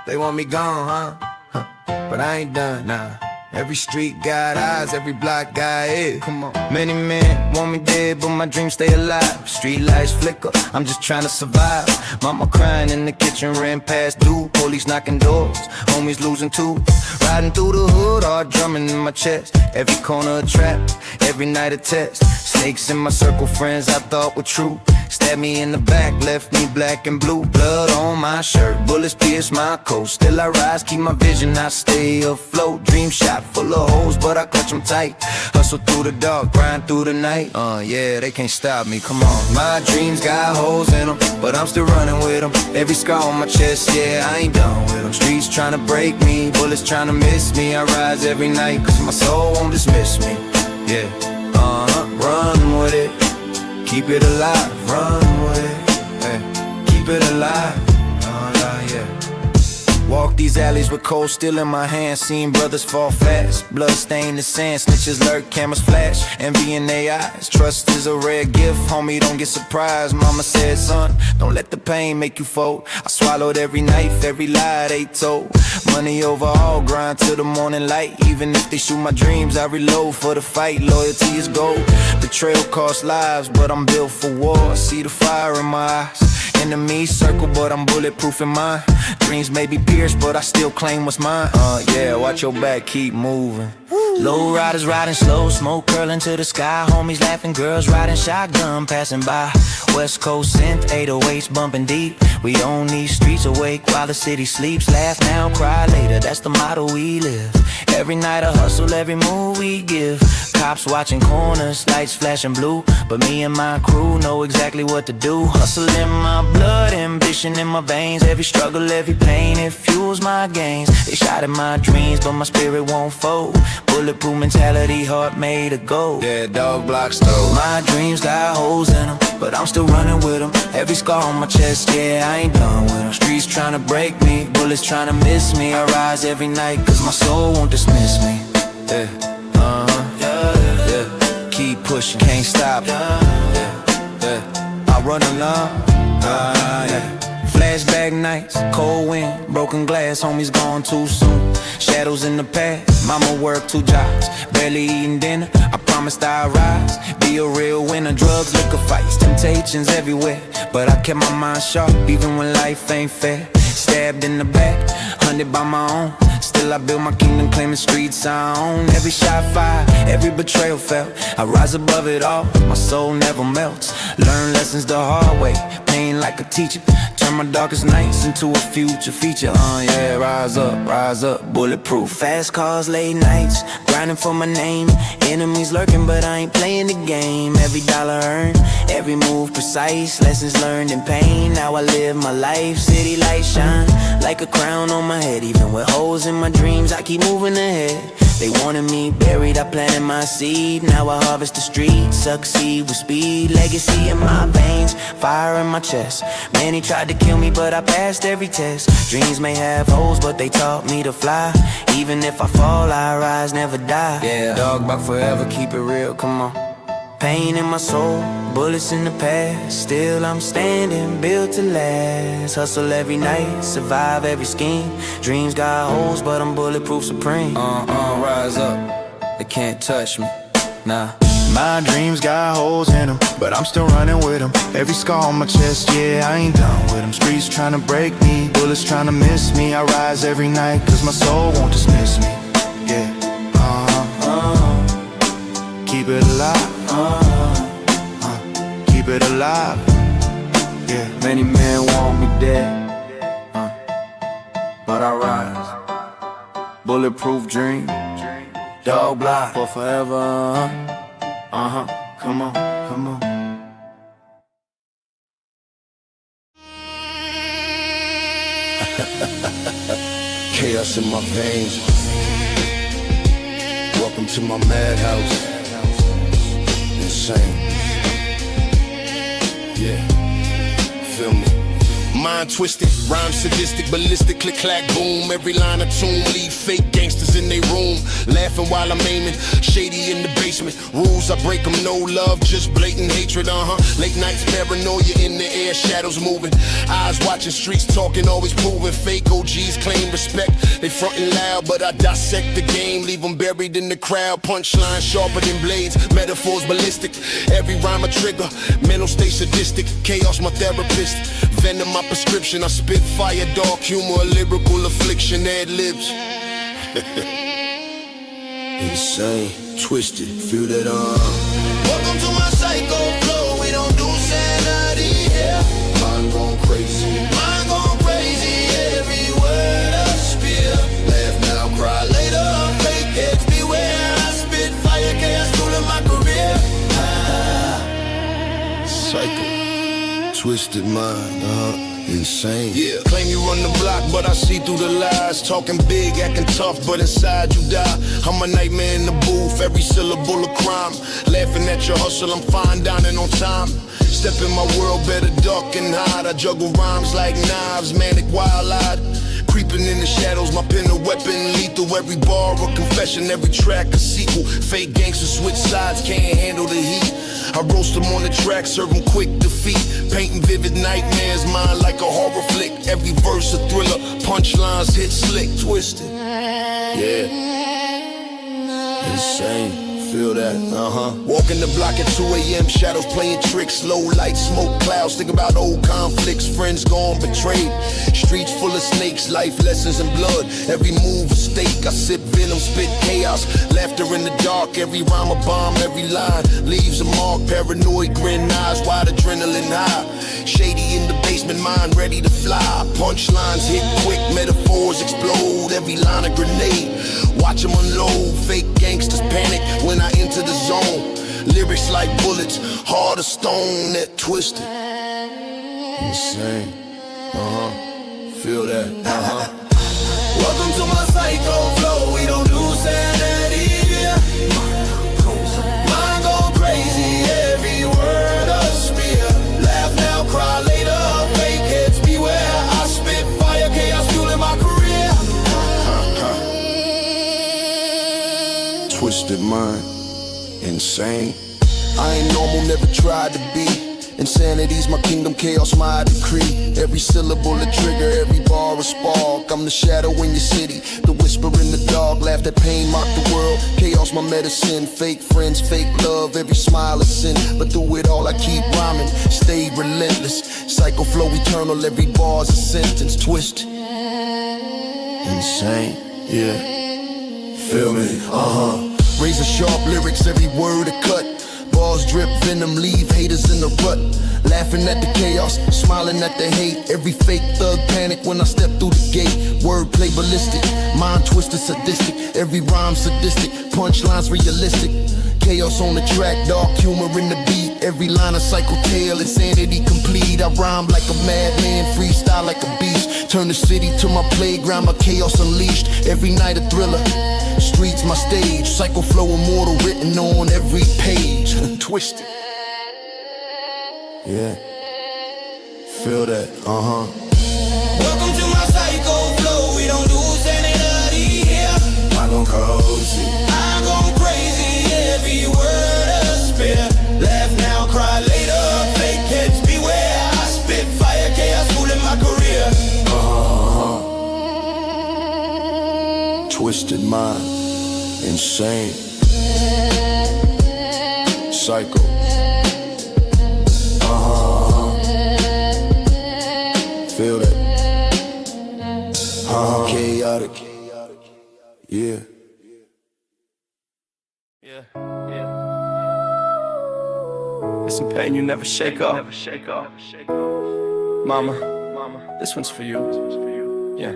they want me gone, huh? But I ain't done, nah. Every street got eyes, every block got it. Come on. Many men want me dead, but my dreams stay alive. Street lights flicker, I'm just trying to survive. Mama crying in the kitchen, rent past due. Police knocking doors, homies losing too. Riding through the hood, all drumming in my chest. Every corner a trap, every night a test. Snakes in my circle, friends I thought were true. Stabbed me in the back, left me black and blue. Blood on my shirt, bullets pierce my coat. Still I rise, keep my vision, I stay afloat. Dream shot full of holes, but I clutch them tight. Hustle through the dark, grind through the night. Yeah, they can't stop me, come on. My dreams got holes in them, but I'm still running with them. Every scar on my chest, yeah, I ain't done with them. Streets trying to break me, bullets trying to miss me. I rise every night, cause my soul won't dismiss me. Yeah, run with it. Keep it alive, run with it, hey. Keep it alive, yeah. Walk these alleys with cold steel in my hand. Seen brothers fall fast, blood stain the sand. Snitches lurk, cameras flash, envy in their eyes. Trust is a rare gift, homie, don't get surprised. Mama said, son, don't let the pain make you fold. I swallowed every knife, every lie they told. Money over all, grind till the morning light. Even if they shoot my dreams, I reload for the fight. Loyalty is gold, betrayal costs lives, but I'm built for war. I see the fire in my eyes. Enemies circle, but I'm bulletproof in mine. Dreams may be pierced, but I still claim what's mine. Yeah, watch your back, keep moving. Low riders riding slow, smoke curling to the sky. Homies laughing, girls riding shotgun, passing by. West Coast synth, 808s bumping deep. We own these streets awake while the city sleeps. Laugh now, cry later, that's the motto we live. Every night a hustle, every move we give. Cops watching corners, lights flashing blue. But me and my crew know exactly what to do. Hustle in my blood, ambition in my veins. Every struggle, every pain, it fuels my gains. They shot at my dreams, but my spirit won't fold. Bulletproof mentality, heart made of gold. Yeah, dog block stove. My dreams got holes in them, but I'm still running with them. Every scar on my chest, yeah, I ain't done with them. Streets trying to break me, bullets trying to miss me. I rise every night cause my soul won't dismiss me. Yeah, yeah. Keep pushing, can't stop. I run along. Flashback nights, cold wind, broken glass, homies gone too soon. Shadows in the past, mama worked 2 jobs, barely eating dinner. I promised I'd rise, be a real winner. Drugs, liquor fights, temptations everywhere, but I kept my mind sharp even when life ain't fair. Stabbed in the back, hunted by my own. Still I build my kingdom, claiming streets I own. Every shot fired, every betrayal felt. I rise above it all, my soul never melts. Learn lessons the hard way, pain like a teacher. Turn my darkest nights into a future feature. Yeah, rise up, bulletproof. Fast cars, late nights, grinding for my name. Enemies lurking, but I ain't playing the game. Every dollar earned, every move precise. Lessons learned in pain, now I live my life. City lights shine like a crown on my head. Even with holes in my dreams, I keep moving ahead. They wanted me buried, I planted my seed. Now I harvest the streets, succeed with speed. Legacy in my veins, fire in my chest. Many tried to kill me, but I passed every test. Dreams may have holes, but they taught me to fly. Even if I fall, I rise, never die. Yeah, dog back forever, keep it real, come on. Pain in my soul, bullets in the past. Still I'm standing, built to last. Hustle every night, survive every scheme. Dreams got holes, but I'm bulletproof supreme. Rise up, they can't touch me, nah. My dreams got holes in them, but I'm still running with them. Every scar on my chest, yeah, I ain't done with them. Streets trying to break me, bullets trying to miss me. I rise every night cause my soul won't dismiss me. Yeah, keep it alive, keep it alive. Yeah, many men want me dead, but I rise. Bulletproof dream, dog block for forever. Come on, come on. Chaos in my veins. Welcome to my madhouse. Insane. Yeah, feel me. Mind twisted, rhyme sadistic, ballistic, click clack boom. Every line a tune, leave fake gangsters in their room, laughing while I'm aiming. Shady in the basement, rules I break them, no love, just blatant hatred. Late nights, paranoia in the air, shadows moving. Eyes watching, streets talking, always proving. Fake OGs claim respect, they frontin' loud, but I dissect the game, leave them buried in the crowd. Punchline sharper than blades, metaphors ballistic. Every rhyme a trigger, mental state sadistic. Chaos my therapist, venom my prescription. I spit fire, dark humor, a lyrical affliction, ad libs. Insane, twisted, feel that Welcome to my psycho flow, we don't do sanity here. Mind going crazy, every word I spear. Laugh now, cry later, fake heads beware. I spit fire, chaos ruling my career. Psycho, twisted mind, insane. Yeah, claim you run the block, but I see through the lies. Talking big, acting tough, but inside you die. I'm a nightmare in the booth, every syllable a crime. Laughing at your hustle, I'm fine dining on time. Step in my world, better duck and hide. I juggle rhymes like knives, manic, wild-eyed. Creeping in the shadows, my pen a weapon, lethal. Every bar a confession, every track a sequel. Fake gangsters switch sides, can't handle the heat. I roast them on the track, serve them quick defeat. Painting vivid nightmares, mine like a horror flick. Every verse a thriller, punchlines hit slick, twisted. Yeah, insane. Feel that, Walking the block at 2 a.m., shadows playing tricks. Low light, smoke clouds, think about old conflicts. Friends gone betrayed, streets full of snakes. Life lessons and blood, every move a stake. I sip venom, spit chaos, laughter in the dark. Every rhyme a bomb, every line leaves a mark. Paranoid grin, eyes wide, adrenaline high. Shady in the basement, mind ready to fly. Punchlines hit quick, metaphors explode. Every line a grenade, watch them unload. Fake gangsters panic when I enter the zone. Lyrics like bullets, hard as stone, that twisted. Insane, feel that, Welcome to my psycho flow, we don't do sanity. Twisted mind, insane. I ain't normal, never tried to be. Insanity's my kingdom, chaos my decree. Every syllable a trigger, every bar a spark. I'm the shadow in your city, the whisper in the dark. Laugh that pain, mock the world. Chaos my medicine, fake friends, fake love. Every smile a sin, but through it all I keep rhyming. Stay relentless, cycle flow eternal. Every bar's a sentence, twisted, insane, yeah. Feel me, Razor sharp lyrics, every word a cut. Bars drip venom, leave haters in the rut. Laughing at the chaos, smiling at the hate. Every fake thug panic when I step through the gate. Wordplay ballistic, mind twisted sadistic. Every rhyme sadistic, punchlines realistic. Chaos on the track, dark humor in the beat. Every line a cycle tale, insanity complete. I rhyme like a madman, freestyle like a beast. Turn the city to my playground, my chaos unleashed. Every night a thriller, streets my stage. Cycle flow immortal written on every page. Twisted, yeah. Feel that, Welcome to my psycho flow. We don't do sanity here. I gon' cozy. I'm going crazy. Every word a spit. Laugh now, cry later. Fake heads beware. I spit fire, chaos, fooling my career. Twisted mind, insane, psycho. Feel that, chaotic, yeah. It's some pain you never shake off. Mama, this one's for you. Yeah.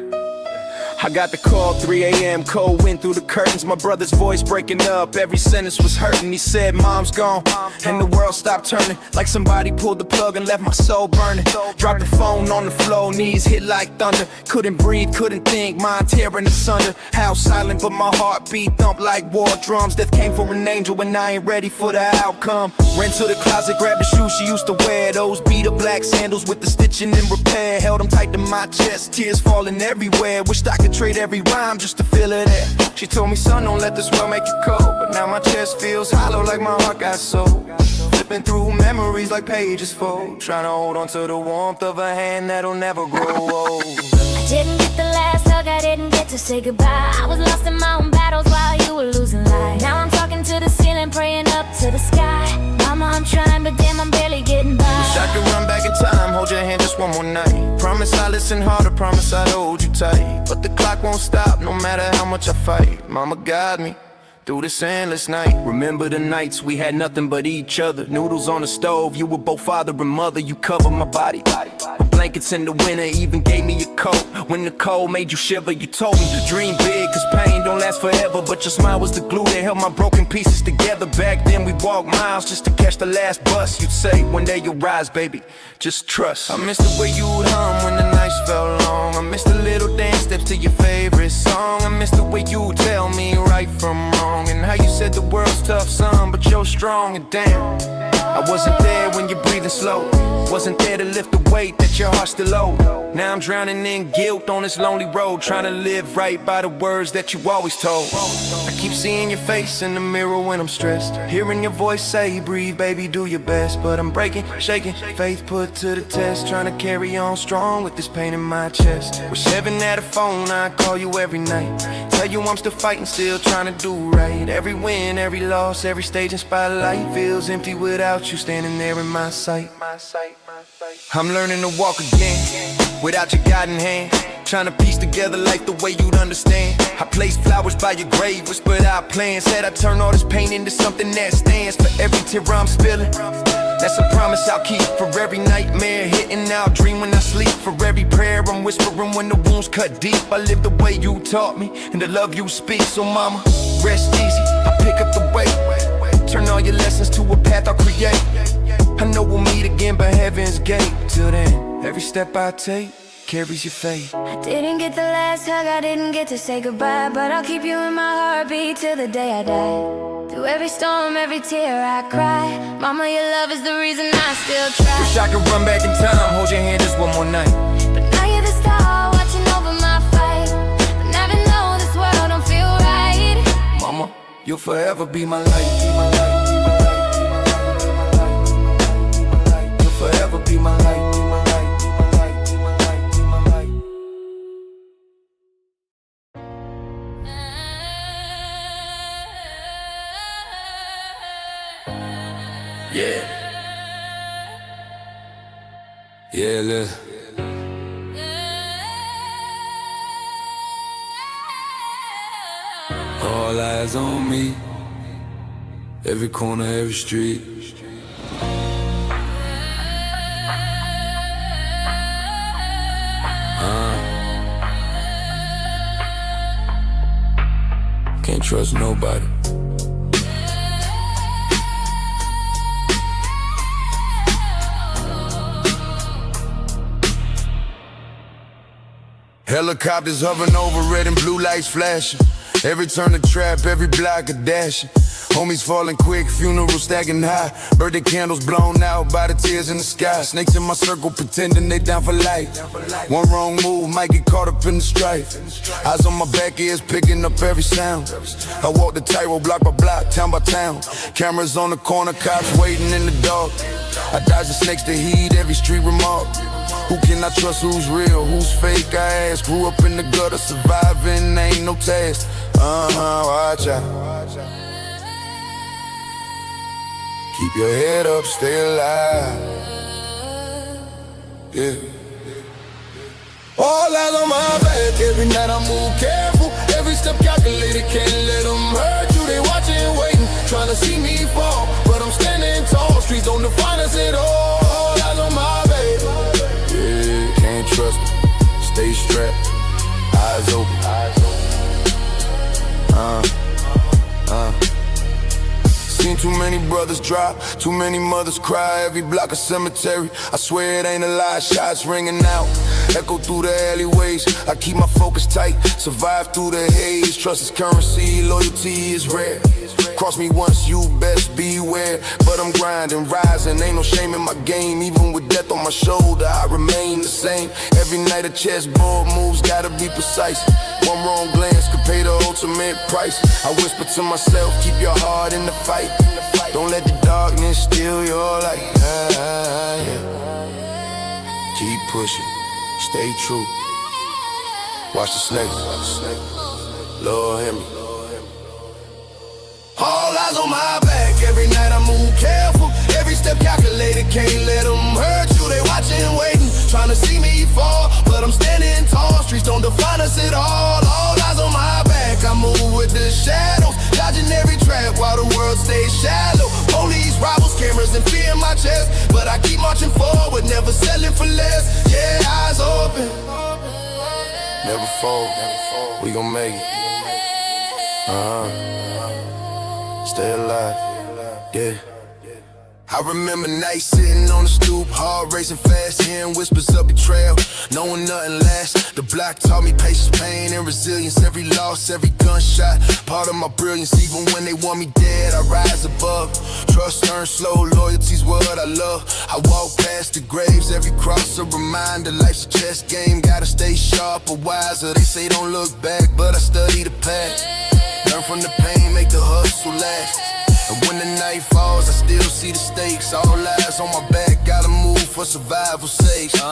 I got the call 3 a.m. cold wind through the curtains. My brother's voice breaking up, every sentence was hurting. He said mom's gone and the world stopped turning, like somebody pulled the plug and left my soul burning. Dropped the phone on the floor, knees hit like thunder. Couldn't breathe, couldn't think, mind tearing asunder. House silent but my heart beat thump like war drums. Death came for an angel and I ain't ready for the outcome. Ran to the closet, grabbed the shoes she used to wear. Those beat up black sandals with the stitching and repair. Held them tight to my chest, tears falling everywhere. Wished I could trade every rhyme just to feel it there. She told me, son, don't let this world make you cold. But now my chest feels hollow like my heart got soul. Flipping through memories like pages fold. Trying to hold on to the warmth of a hand that'll never grow old. I didn't get the last hug, I didn't get to say goodbye. I was lost in my own battles while you were losing life. Now I'm talking to the ceiling, praying up to the sky. Mama, I'm trying, but damn, I'm barely getting by. Wish I could run back in time, hold your hand just one more night. Promise I'll listen harder, promise I'd hold you tight. But the clock won't stop, no matter how much I fight. Mama guide me through this endless night. Remember the nights we had nothing but each other. Noodles on the stove, you were both father and mother. You covered my body with blankets in the winter, even gave me a coat. When the cold made you shiver, you told me to dream big, cause pain don't last forever. But your smile was the glue that held my broken pieces together. Back then we walked miles just to catch the last bus. You'd say, one day you'll rise, baby, just trust. I miss the way you would hum when the nights felt long. I miss the little dance steps to your favorite song. I miss the way you tell me right from wrong, and how you said the world's tough, son, but you're strong. And damn, I wasn't there when you're breathing slow. Wasn't there to lift the weight that your heart still owed. Now I'm drowning in guilt on this lonely road, trying to live right by the words that you always told. I keep seeing your face in the mirror when I'm stressed, hearing your voice say, breathe, baby, do your best. But I'm breaking, shaking, faith put to the test, trying to carry on strong with this pain in my chest. Wish heaven had a phone, I'd call you every night, tell you I'm still fighting, still trying to do right. Every win, every loss, every stage and spotlight feels empty without you standing there in my sight. I'm learning to walk again without your guiding hand, trying to piece together life the way you'd understand. I placed flowers by your grave, whispered out plans, said I'd turn all this pain into something that stands. For every tear I'm spilling, that's a promise I'll keep. For every nightmare hitting, I'll dream when I sleep. For every prayer I'm whispering when the wounds cut deep. I live the way you taught me and the love you speak. So mama, rest easy, I pick up the weight, turn all your lessons to a path I'll create. I know we'll meet again by heaven's gate. Till then, every step I take carries your fate. I didn't get the last hug, I didn't get to say goodbye, but I'll keep you in my heartbeat till the day I die. Through every storm, every tear I cry, Mama, your love is the reason I still try. Wish I could run back in time, hold your hand just one more night. But now you're the star watching over my fight, but never know this world don't feel right. Mama, You'll forever be my light. You'll forever be my light. Yeah. Yeah, look. All eyes on me. Every corner, every street. Can't trust nobody. Helicopters hovering over, red and blue lights flashing. Every turn a trap, every block a dashing. Homies falling quick, funerals stacking high. Birthday candles blown out by the tears in the sky. Snakes in my circle pretending they down for life. One wrong move might get caught up in the strife. Eyes on my back, ears picking up every sound. I walk the tightrope block by block, town by town. Cameras on the corner, cops waiting in the dark. I dodge the snakes to heed every street remark. Who can I trust, who's real, who's fake, I ask. Grew up in the gutter, surviving, ain't no task. Watch out. Keep your head up, stay alive. Yeah. All eyes on my back, every night I move careful. Every step calculated, can't let them hurt you. They watching, waiting, trying to see me fall. But I'm standing tall, streets don't define us at all. All eyes on my back. Yeah, can't trust it. Stay strapped, eyes open. Seen too many brothers drop, too many mothers cry. Every block a cemetery, I swear it ain't a lie. Shots ringing out, echo through the alleyways. I keep my focus tight, survive through the haze. Trust is currency, loyalty is rare. Cross me once, you best beware. But I'm grinding, rising, ain't no shame in my game. Even with death on my shoulder, I remain the same. Every night a chessboard moves, gotta be precise. One wrong glance could pay the ultimate price. I whisper to myself, keep your heart in the fight. Don't let the darkness steal your light. Keep pushing, stay true. Watch the snake, Lord hear me. All eyes on my back, every night I move careful. Every step calculated, can't let them hurt you. They watching, waiting, trying to see me fall. But I'm standing tall, streets don't define us at all. All eyes on my back, I move with the shadows. Dodging every trap while the world stays shallow. Police, rivals, cameras, and fear in my chest. But I keep marching forward, never settling for less. Yeah, eyes open. Never fold, we gon' make it. Stay alive, yeah. I remember nights sitting on the stoop, heart racing fast, hearing whispers of betrayal, knowing nothing lasts. The block taught me patience, pain, and resilience. Every loss, every gunshot, part of my brilliance. Even when they want me dead, I rise above. Trust earns slow, loyalty's what I love. I walk past the graves, every cross a reminder. Life's a chess game, gotta stay sharp or wiser. They say don't look back, but I study the past. Learn from the pain, make the hustle last. And when the night falls, I still see the stakes. All eyes on my back, gotta move for survival's sake. Stay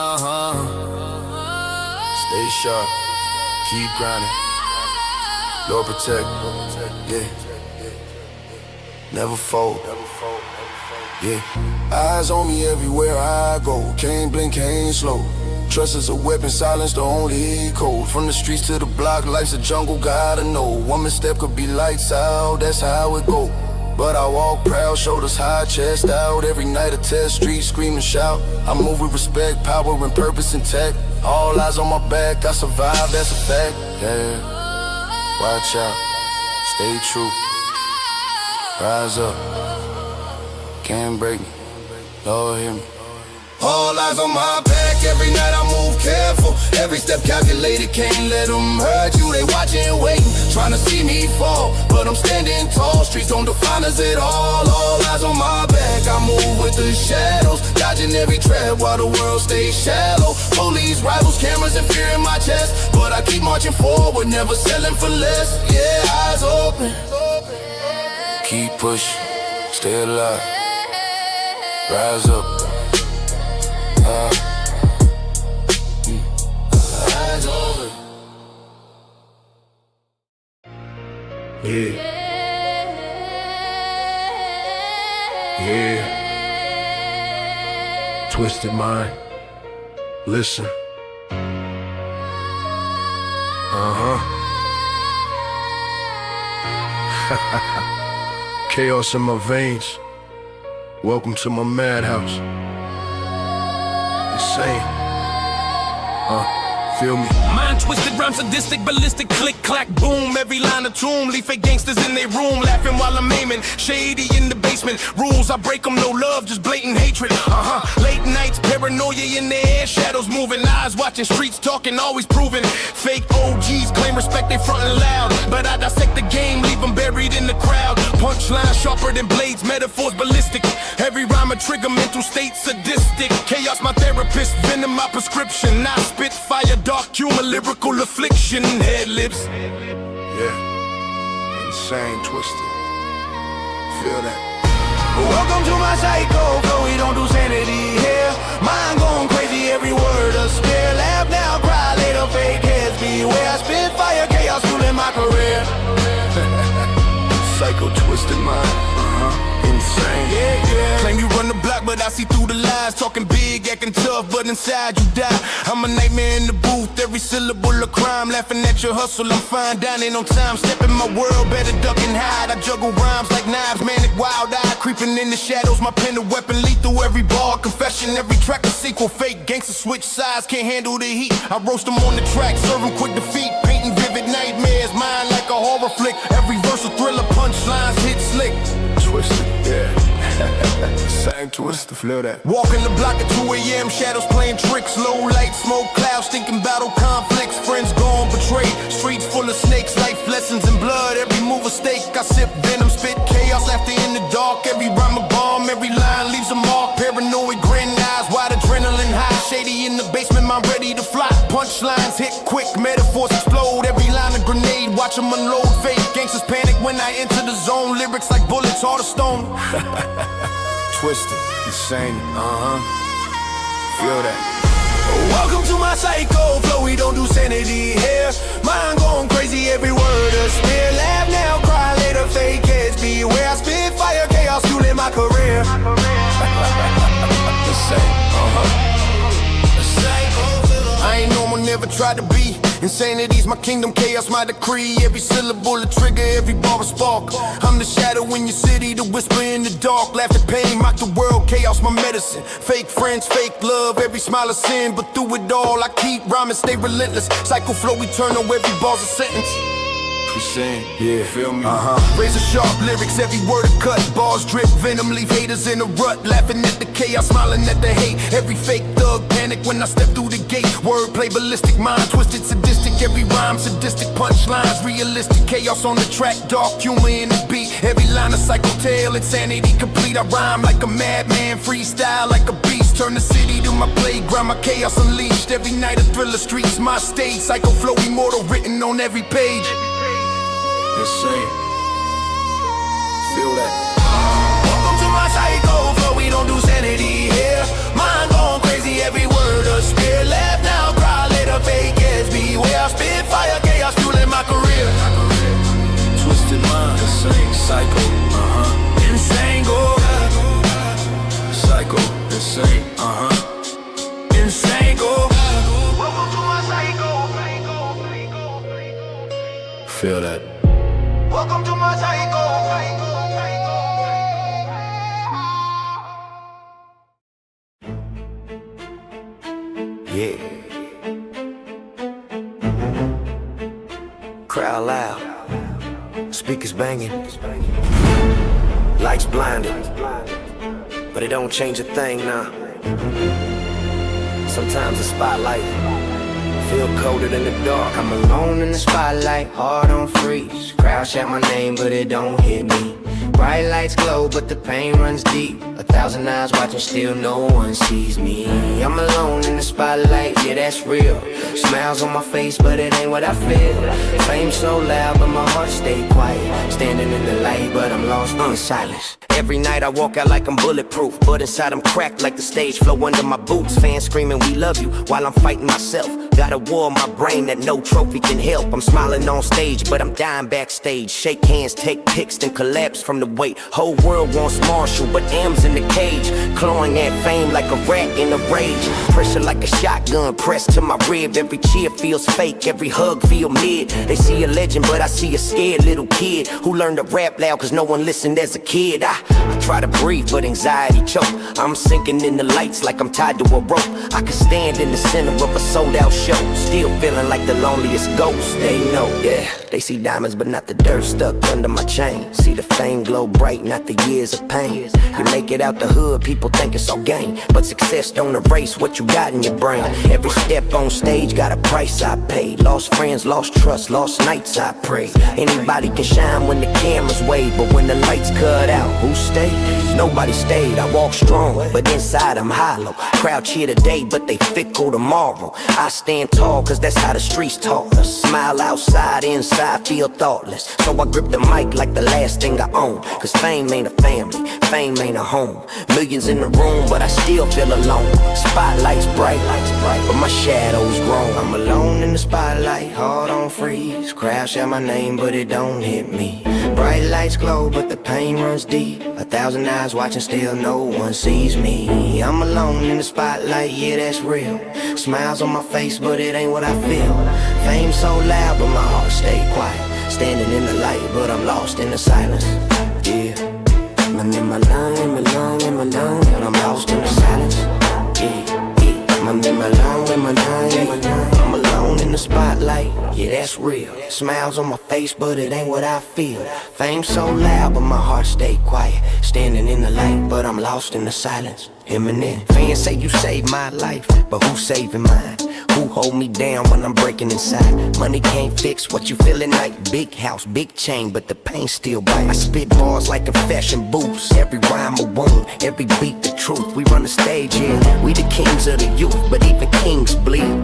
sharp, keep grinding. Lord protect, yeah. Never fold, yeah. Eyes on me everywhere I go. Can't blink, can't slow. Trust is a weapon, silence the only code. From the streets to the block, life's a jungle, gotta know. One misstep could be lights out, that's how it go. But I walk proud, shoulders high, chest out. Every night I test, street scream and shout. I move with respect, power and purpose intact. All eyes on my back, I survive, that's a fact. Yeah, watch out, stay true. Rise up, can't break me, Lord hear me. All eyes on my back, every night I move careful. Every step calculated, can't let them hurt you. They watching, waiting, trying to see me fall. But I'm standing tall, streets don't define us at all. All eyes on my back, I move with the shadows. Dodging every trap while the world stays shallow. Police, rivals, cameras, and fear in my chest. But I keep marching forward, never settling for less. Yeah, eyes open. Keep pushing, stay alive, rise up. Rise over. Yeah. Yeah. Twisted mind. Listen. Chaos in my veins. Welcome to my madhouse. Insane. Feel me? Mind twisted, rhyme sadistic, ballistic, click, clack, boom. Every line a tomb, leave fake gangsters in their room, laughing while I'm aiming. Shady in the basement, rules I break them, no love, just blatant hatred. Late nights, paranoia in the air, shadows moving, eyes watching, streets talking, always proving. Fake OGs claim respect, they frontin' loud, but I dissect the game, leave them buried in the crowd. Punchline sharper than blades, metaphors ballistic. Every rhyme a trigger, mental state sadistic. Chaos my therapist, venom my prescription. I spit fire, dark humor, lyrical affliction. Head lips. Yeah. Insane, twisted. Feel that. Welcome to my psycho flow, we don't do sanity here. Mind going crazy, every word a spear. Laugh now, cry later, fake heads beware. I spit fire, chaos fueling my career. Psycho, twisted mind. Insane. Yeah. Claim you run the block, but I see through the lies. Talking big, acting tough, but inside you die. I'm a nightmare in the booth, every syllable a crime. Laughing at your hustle, I'm fine, dining on time. Step in my world, better duck and hide. I juggle rhymes like knives, manic, wild-eyed. Creeping in the shadows, my pen a weapon, lethal. Every bar, confession, every track a sequel. Fake gangster switch sides, can't handle the heat. I roast them on the track, serve them quick defeat. Painting vivid nightmares, mine like a horror flick. Every verse a thriller, punchlines hit slick. Twisted, yeah. Same twisted, feel that. Walking the block at 2 a.m., shadows playing tricks. Low light, smoke clouds, thinking battle conflicts. Friends gone, betrayed, streets full of snakes. Life lessons in blood, every move a stake. I sip venom, spit chaos, laughter in the dark. Every rhyme a bomb, every line leaves a mark. Paranoid grin, eyes wide, adrenaline high. Shady in the basement, mind ready to fly. Punchlines hit quick, metaphors explode. Every line a grenade, watch them unload. Fake gangsters panic when I enter the zone. Lyrics like bullets, hard as stone. Twisted, insane, feel that. Welcome to my psycho flow, we don't do sanity here. Mind going crazy, every word a spear. Laugh now, cry later, fake heads beware. I spit fire, chaos fueling my career. I ain't normal, never tried to be. Insanity's my kingdom, chaos my decree. Every syllable a trigger, every bar a spark. I'm the shadow in your city, the whisper in the dark. Laugh at pain, mock the world, chaos my medicine. Fake friends, fake love, every smile a sin. But through it all, I keep rhyming, stay relentless. Cycle flow eternal, every bar's a sentence. Yeah, feel me? Razor sharp lyrics, every word a cut. Bars drip, venom, leave haters in a rut. Laughing at the chaos, smiling at the hate. Every fake thug panic when I step through the gate. Wordplay, ballistic, mind twisted, sadistic. Every rhyme, sadistic, punchlines, realistic. Chaos on the track, dark humor in the beat. Every line a cycle tale, insanity complete. I rhyme like a madman, freestyle like a beast. Turn the city to my playground, my chaos unleashed. Every night a thriller, streets my stage. Psycho flow immortal, written on every page. Insane. Feel that. Welcome to my psycho flow, we don't do sanity here. Mind going crazy, every word a spear. Laugh now, cry later, fake heads beware. I spit fire, chaos fueling my career. Twisted mind, insane, psycho. Insane, go. Psycho, insane, Insane, go. Welcome to my psycho. feel that. Welcome to my psycho. Yeah. Crowd loud. Speakers banging. Lights blinded. But it don't change a thing now. Sometimes the spotlight feel colder than the dark. I'm alone in the spotlight, heart on freeze. Crowd shout my name, but it don't hit me. Bright lights glow, but the pain runs deep. 1,000 eyes watching, still no one sees me. I'm alone in in the spotlight, yeah, that's real. Smiles on my face, but it ain't what I feel. Fame so loud, but my heart stay quiet. Standing in the light, but I'm lost in the silence. Every night I walk out like I'm bulletproof, but inside I'm cracked like the stage floor under my boots. Fans screaming we love you while I'm fighting myself. Got a war in my brain that no trophy can help. I'm smiling on stage, but I'm dying backstage. Shake hands, take pics, then collapse from the weight. Whole world wants Marshall, but M's in the cage. Clawing at fame like a rat in a rage. Pressure like a shotgun pressed to my rib. Every cheer feels fake, every hug feel mid. They see a legend, but I see a scared little kid who learned to rap loud cause no one listened as a kid. I try to breathe, but anxiety choke. I'm sinking in the lights like I'm tied to a rope. I can stand in the center of a sold out show, still feeling like the loneliest ghost. They know, yeah. They see diamonds, but not the dirt stuck under my chain. See the fame glow bright, not the years of pain. You make it out the hood, people think it's all gain, but success don't erase what you got in your brain. Every step on stage got a price I paid. Lost friends, lost trust, lost nights I prayed. Anybody can shine when the cameras wave, but when the lights cut out, who stayed? Nobody stayed. I walk strong, but inside I'm hollow. Crowd cheer today, but they fickle tomorrow. I stand tall, cause that's how the streets taught us. Smile outside, inside feel thoughtless. So I grip the mic like the last thing I own. Cause fame ain't a family, fame ain't a home. Millions in the room, but I still feel alone. Spotlight's bright, but my shadow's grown. I'm alone in the spotlight, heart on freeze. Crowd shout my name, but it don't hit me. Bright lights glow, but the pain runs deep. 1,000 eyes watching, still no one sees me. I'm alone in the spotlight, yeah, that's real. Smiles on my face, but it ain't what I feel. Fame so loud, but my heart stay quiet. Standing in the light, but I'm lost in the silence. Yeah, I'm in my line, my line, my line, but I'm lost in the silence. Yeah, yeah, I'm in my line, my line, my line. I'm alone in the spotlight, yeah, that's real. Smiles on my face, but it ain't what I feel. Fame so loud, but my heart stay quiet. Standing in the light, but I'm lost in the silence. Eminem. Fans say you saved my life, but who's saving mine? Who hold me down when I'm breaking inside? Money can't fix what you feeling like. Big house, big chain, but the pain still bites. I spit bars like confession booths. Every rhyme a wound, every beat the truth. We run the stage here, we the kings of the youth, but even kings bleed.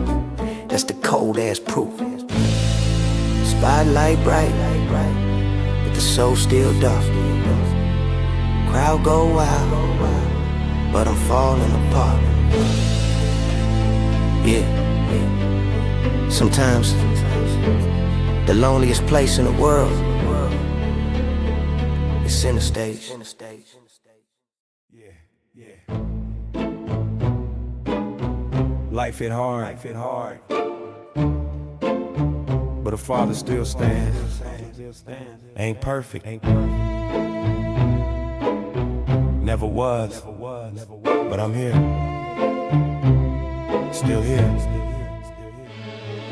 That's the cold ass proof. Spotlight bright, but the soul still dark. Crowd go wild, but I'm falling apart. Yeah. Sometimes the loneliest place in the world is center stage. Yeah. Life hit hard. But a father still stands. Ain't perfect. Never was. But I'm here. Still here.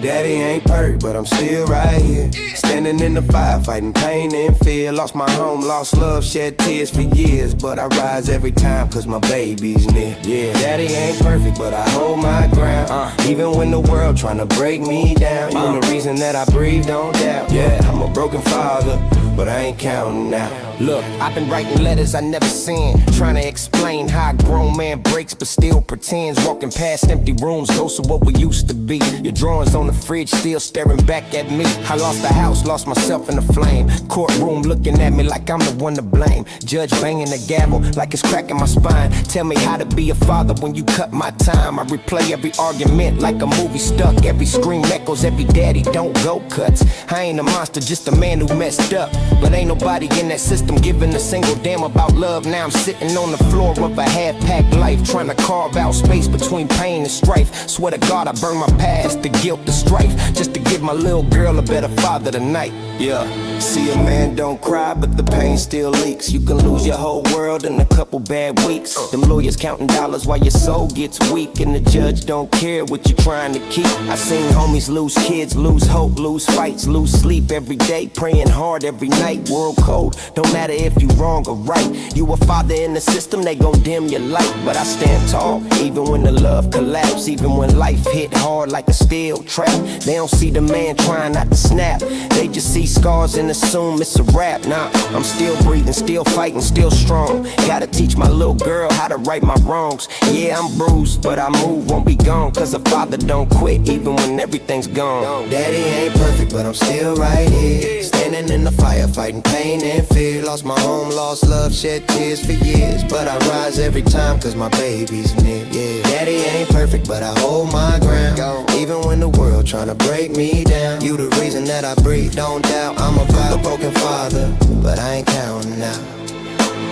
Daddy ain't perfect, but I'm still right here. Standing in the fire, fighting pain and fear. Lost my home, lost love, shed tears for years. But I rise every time, cause my baby's near. Yeah, Daddy ain't perfect, but I hold my ground. Even when the world tryna break me down. You're the reason that I breathe, don't doubt. Yeah, I'm a broken father, but I ain't counting now. Look, I've been writing letters I never sent, trying to explain how a grown man breaks but still pretends. Walking past empty rooms, ghosts of what we used to be. Your drawings on the fridge still staring back at me. I lost the house, lost myself in the flame. Courtroom looking at me like I'm the one to blame. Judge banging the gavel like it's cracking my spine. Tell me how to be a father when you cut my time. I replay every argument like a movie stuck. Every scream echoes, every daddy don't go cuts. I ain't a monster, just a man who messed up. But ain't nobody in that system giving a single damn about love. Now I'm sitting on the floor of a half-packed life, trying to carve out space between pain and strife. Swear to God I burn my past, the guilt, the strife, just to give my little girl a better father tonight. Yeah, see a man don't cry, but the pain still leaks. You can lose your whole world in a couple bad weeks. Them lawyers counting dollars while your soul gets weak, and the judge don't care what you're trying to keep. I seen homies lose kids, lose hope, lose fights, lose sleep every day, praying hard every night. World code, don't matter if you wrong or right. You a father in the system, they gon' dim your light. But I stand tall, even when the love collapse, even when life hit hard like a steel trap. They don't see the man trying not to snap. They just see scars and assume it's a rap. Nah, I'm still breathing, still fighting, still strong. Gotta teach my little girl how to right my wrongs. Yeah, I'm bruised, but I move, won't be gone. Cause a father don't quit, even when everything's gone. Daddy ain't perfect, but I'm still right here. Standing in the fire, fighting pain and fear. Lost my home, lost love, shed tears for years. But I rise every time cause my baby's near, yeah. Daddy ain't perfect, but I hold my ground. Even when the world tryna break me down. You the reason that I breathe, don't doubt. I'm a broken father, but I ain't counting now.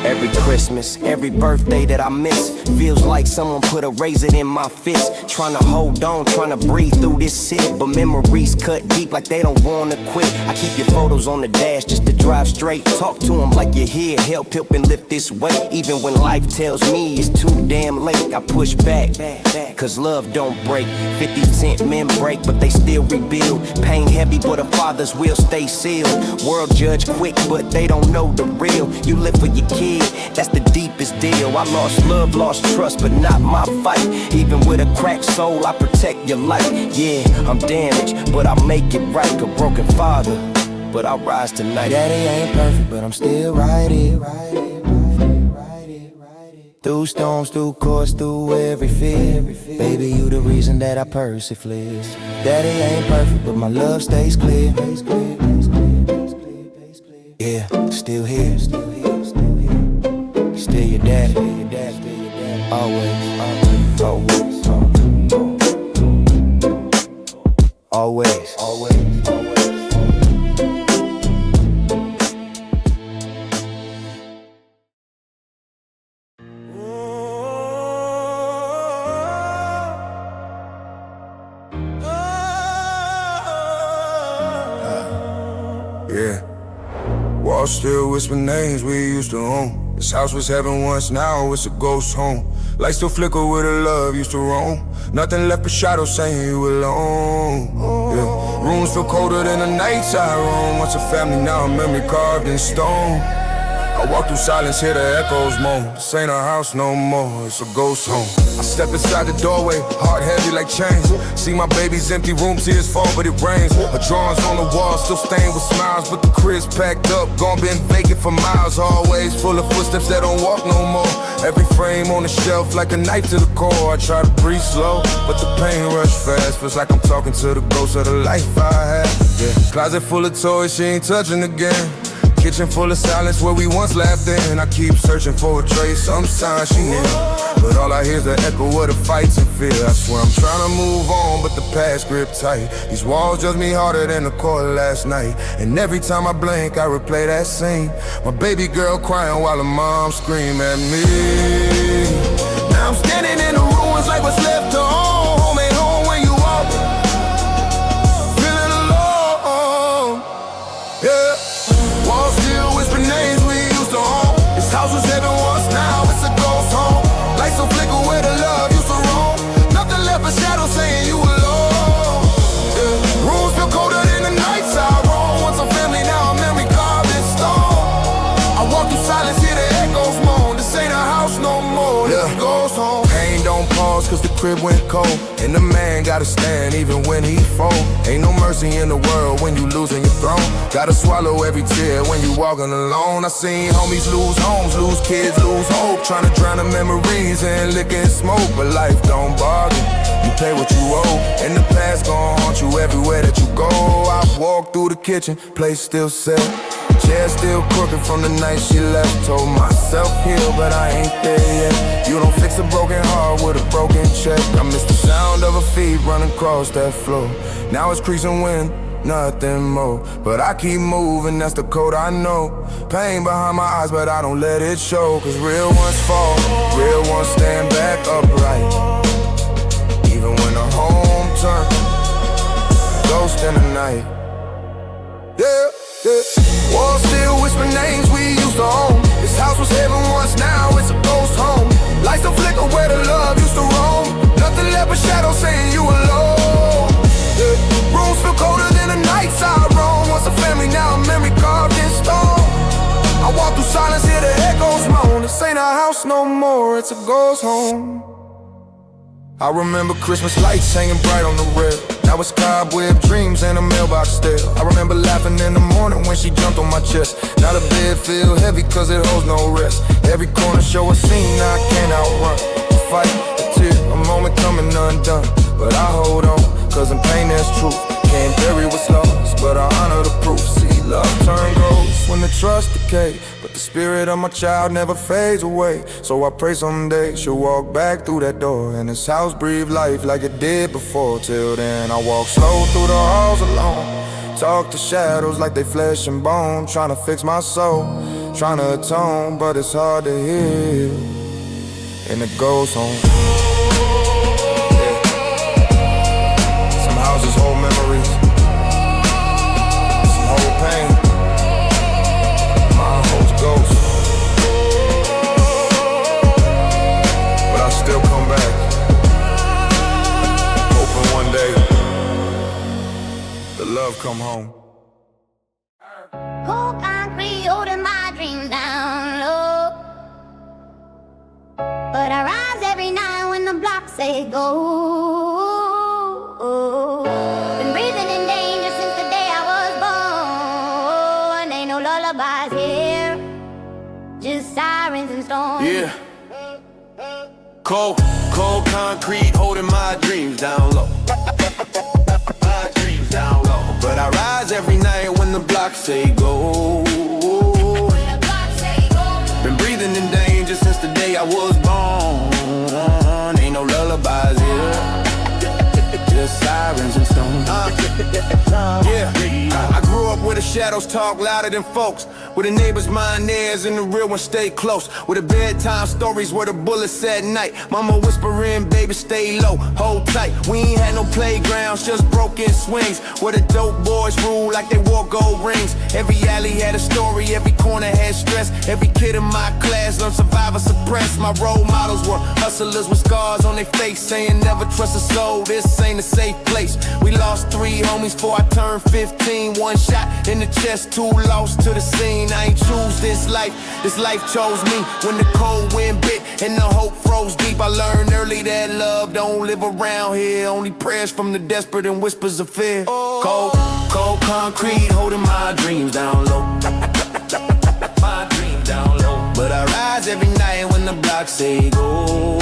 Every Christmas, every birthday that I miss feels like someone put a razor in my fist. Trying to hold on, trying to breathe through this shit, but memories cut deep like they don't wanna quit. I keep your photos on the dash just to drive straight. Talk to them like you're here, help and lift this weight. Even when life tells me it's too damn late, I push back, cause love don't break. 50 Cent men break, but they still rebuild. Pain heavy, but a father's will stay sealed. World judge quick, but they don't know the real. You live for your kids, that's the deepest deal. I lost love, lost trust, but not my fight. Even with a cracked soul, I protect your life. Yeah, I'm damaged, but I'll make it right. A broken father, but I'll rise tonight. Daddy ain't perfect, but I'm still right here. Through storms, through courts, through every fear. Baby, you the reason that I persevere. Daddy ain't perfect, but my love stays clear. Yeah, still here. Still your daddy. Always, always, always, always. Yeah. Walls still whisper names we used to own. This house was heaven once, now it's a ghost home. Lights still flicker where the love used to roam. Nothing left but shadows saying you alone. Yeah. Rooms feel colder than the nights I roam. Once a family, now a memory carved in stone. I walk through silence, hear the echoes moan. This ain't a house no more, it's a ghost home. I step inside the doorway, heart heavy like chains. See my baby's empty room, tears fall but it rains. Her drawings on the wall, still stained with smiles. But the crib's packed up, gone been vacant for miles. Always full of footsteps that don't walk no more. Every frame on the shelf like a knife to the core. I try to breathe slow, but the pain rush fast. Feels like I'm talking to the ghost of the life I had. Yeah. Closet full of toys, she ain't touching again. Kitchen full of silence where we once laughed in. I keep searching for a trace, some sign she near. But all I hear is the echo of the fights and fear. I swear I'm trying to move on, but the past grip tight. These walls judge me harder than the court last night. And every time I blink, I replay that scene. My baby girl crying while her mom scream at me. Now I'm standing in the ruins like what's left to home. Home ain't home when you walk. Feeling alone, yeah. Walls still whisper names we used to own. This house was heaven once, now it's a ghost home. Lights so flicker where the love used to roam. Nothing left but shadows saying you alone. Yeah. Rooms feel colder than the nights I roam. Once a family, now a memory carved in stone. I walk through silence, hear the echoes moan. This ain't a house no more, this ghost home. Pain don't pause cause the crib went cold. And the man gotta stand even when he fall. Ain't no mercy in the world when you losing your throne. Gotta swallow every tear when you walking alone. I seen homies lose homes, lose kids, lose hope. Trying to drown the memories and licking smoke. But life don't bargain, you pay what you owe. And the past gon' haunt you everywhere that you go. I walk through the kitchen, place still set. Chair still crooked from the night she left. Told myself heal, but I ain't there yet. You don't fix a broken heart with a broken check. I miss the sound of her feet running across that floor. Now it's creasing wind, nothing more. But I keep moving, that's the code I know. Pain behind my eyes, but I don't let it show. Cause real ones fall, real ones stand back upright. Even when the home turns, ghost in the night. Yeah. Yeah. Walls still whisper names we used to own. This house was heaven once, now it's a ghost home. Lights don't flicker where the love used to roam. Nothing left but shadows saying you alone. this ain't a house no more, it's a ghost home. I remember Christmas lights hanging bright on the rail. Now it's cobweb dreams and a mailbox stale. I remember laughing in the morning when she jumped on my chest. Now the bed feel heavy cause it holds no rest. Every corner show a scene now I can't outrun. A fight, a tear, a moment coming undone. But I hold on, cause in pain there's truth. Can't bury what's lost, but I honor the proof. See, love turn ghosts when the trust decay, but the spirit of my child never fades away. So I pray someday she'll walk back through that door, and this house breathe life like it did before. Till then I walk slow through the halls alone, talk to shadows like they flesh and bone. Trying to fix my soul, trying to atone, but it's hard to heal in the ghost home. Some houses hold memories, some hold pain. Mine holds ghosts, but I still come back, hoping one day the love come home. Cold concrete holding my dreams down low, but I rise every night when the blocks say go. Been breathing in danger since the day I was born. Ain't no lullabies here, just sirens and storms. Yeah. Cold concrete holding my dreams down low. My dreams down low. But I rise every night when the blocks say go. Been breathing in danger since the day I was born. Ain't no lullabies here, just sirens and stones. Yeah, I grew up where the shadows talk louder than folks, where the neighbors mind theirs and the real ones stay close, where the bedtime stories where the bullets at night. Mama whispering, baby stay low, hold tight. We ain't had no playgrounds, just broken swings, where the dope boys rule like they wore gold rings. Every alley had a story, every corner had stress. Every kid in my class learned survive or suppress. My role models were hustlers with scars on their face, saying never trust a soul, this ain't a safe place. We lost 3 homies before I turned 15. 1 shot in the chest, 2 lost to the scene. I ain't choose this life chose me. When the cold wind bit and the hope froze deep, I learned early that love don't live around here. Only prayers from the desperate and whispers of fear. Cold concrete holding my dreams down low. My dreams down low. But I rise every night when the blocks say go.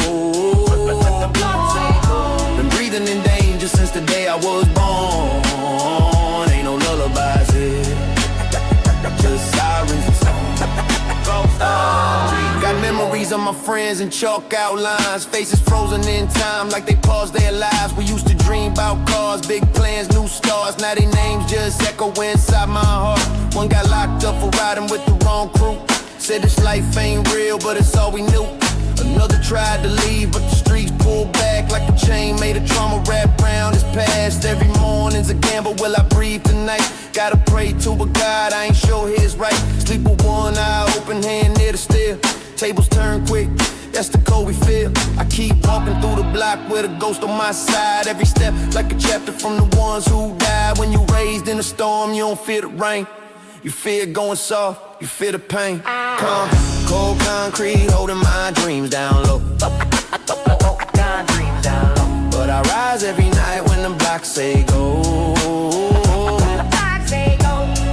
Been breathing in danger since the day I was born. Ain't no lullabies here, just sirens and stones. Got memories of my friends and chalk outlines, faces frozen in time like they paused their lives. We used to dream about cars, big plans, new stars. Now their names just echo inside my heart. One got locked up for riding with the wrong crew. Said this life ain't real, but it's all we knew. Another tried to leave, but the streets pulled back like a chain made of trauma wrapped around his past. Every morning's a gamble, will I breathe tonight? Gotta pray to a God, I ain't sure his right. Sleep with one eye open, hand near the still. Tables turn quick, that's the code we feel. I keep walking through the block with a ghost on my side. Every step like a chapter from the ones who died. When you raised in a storm, you don't fear the rain. You fear going soft, you fear the pain. Cold concrete holding my dreams down low. But I rise every night when the blocks say go.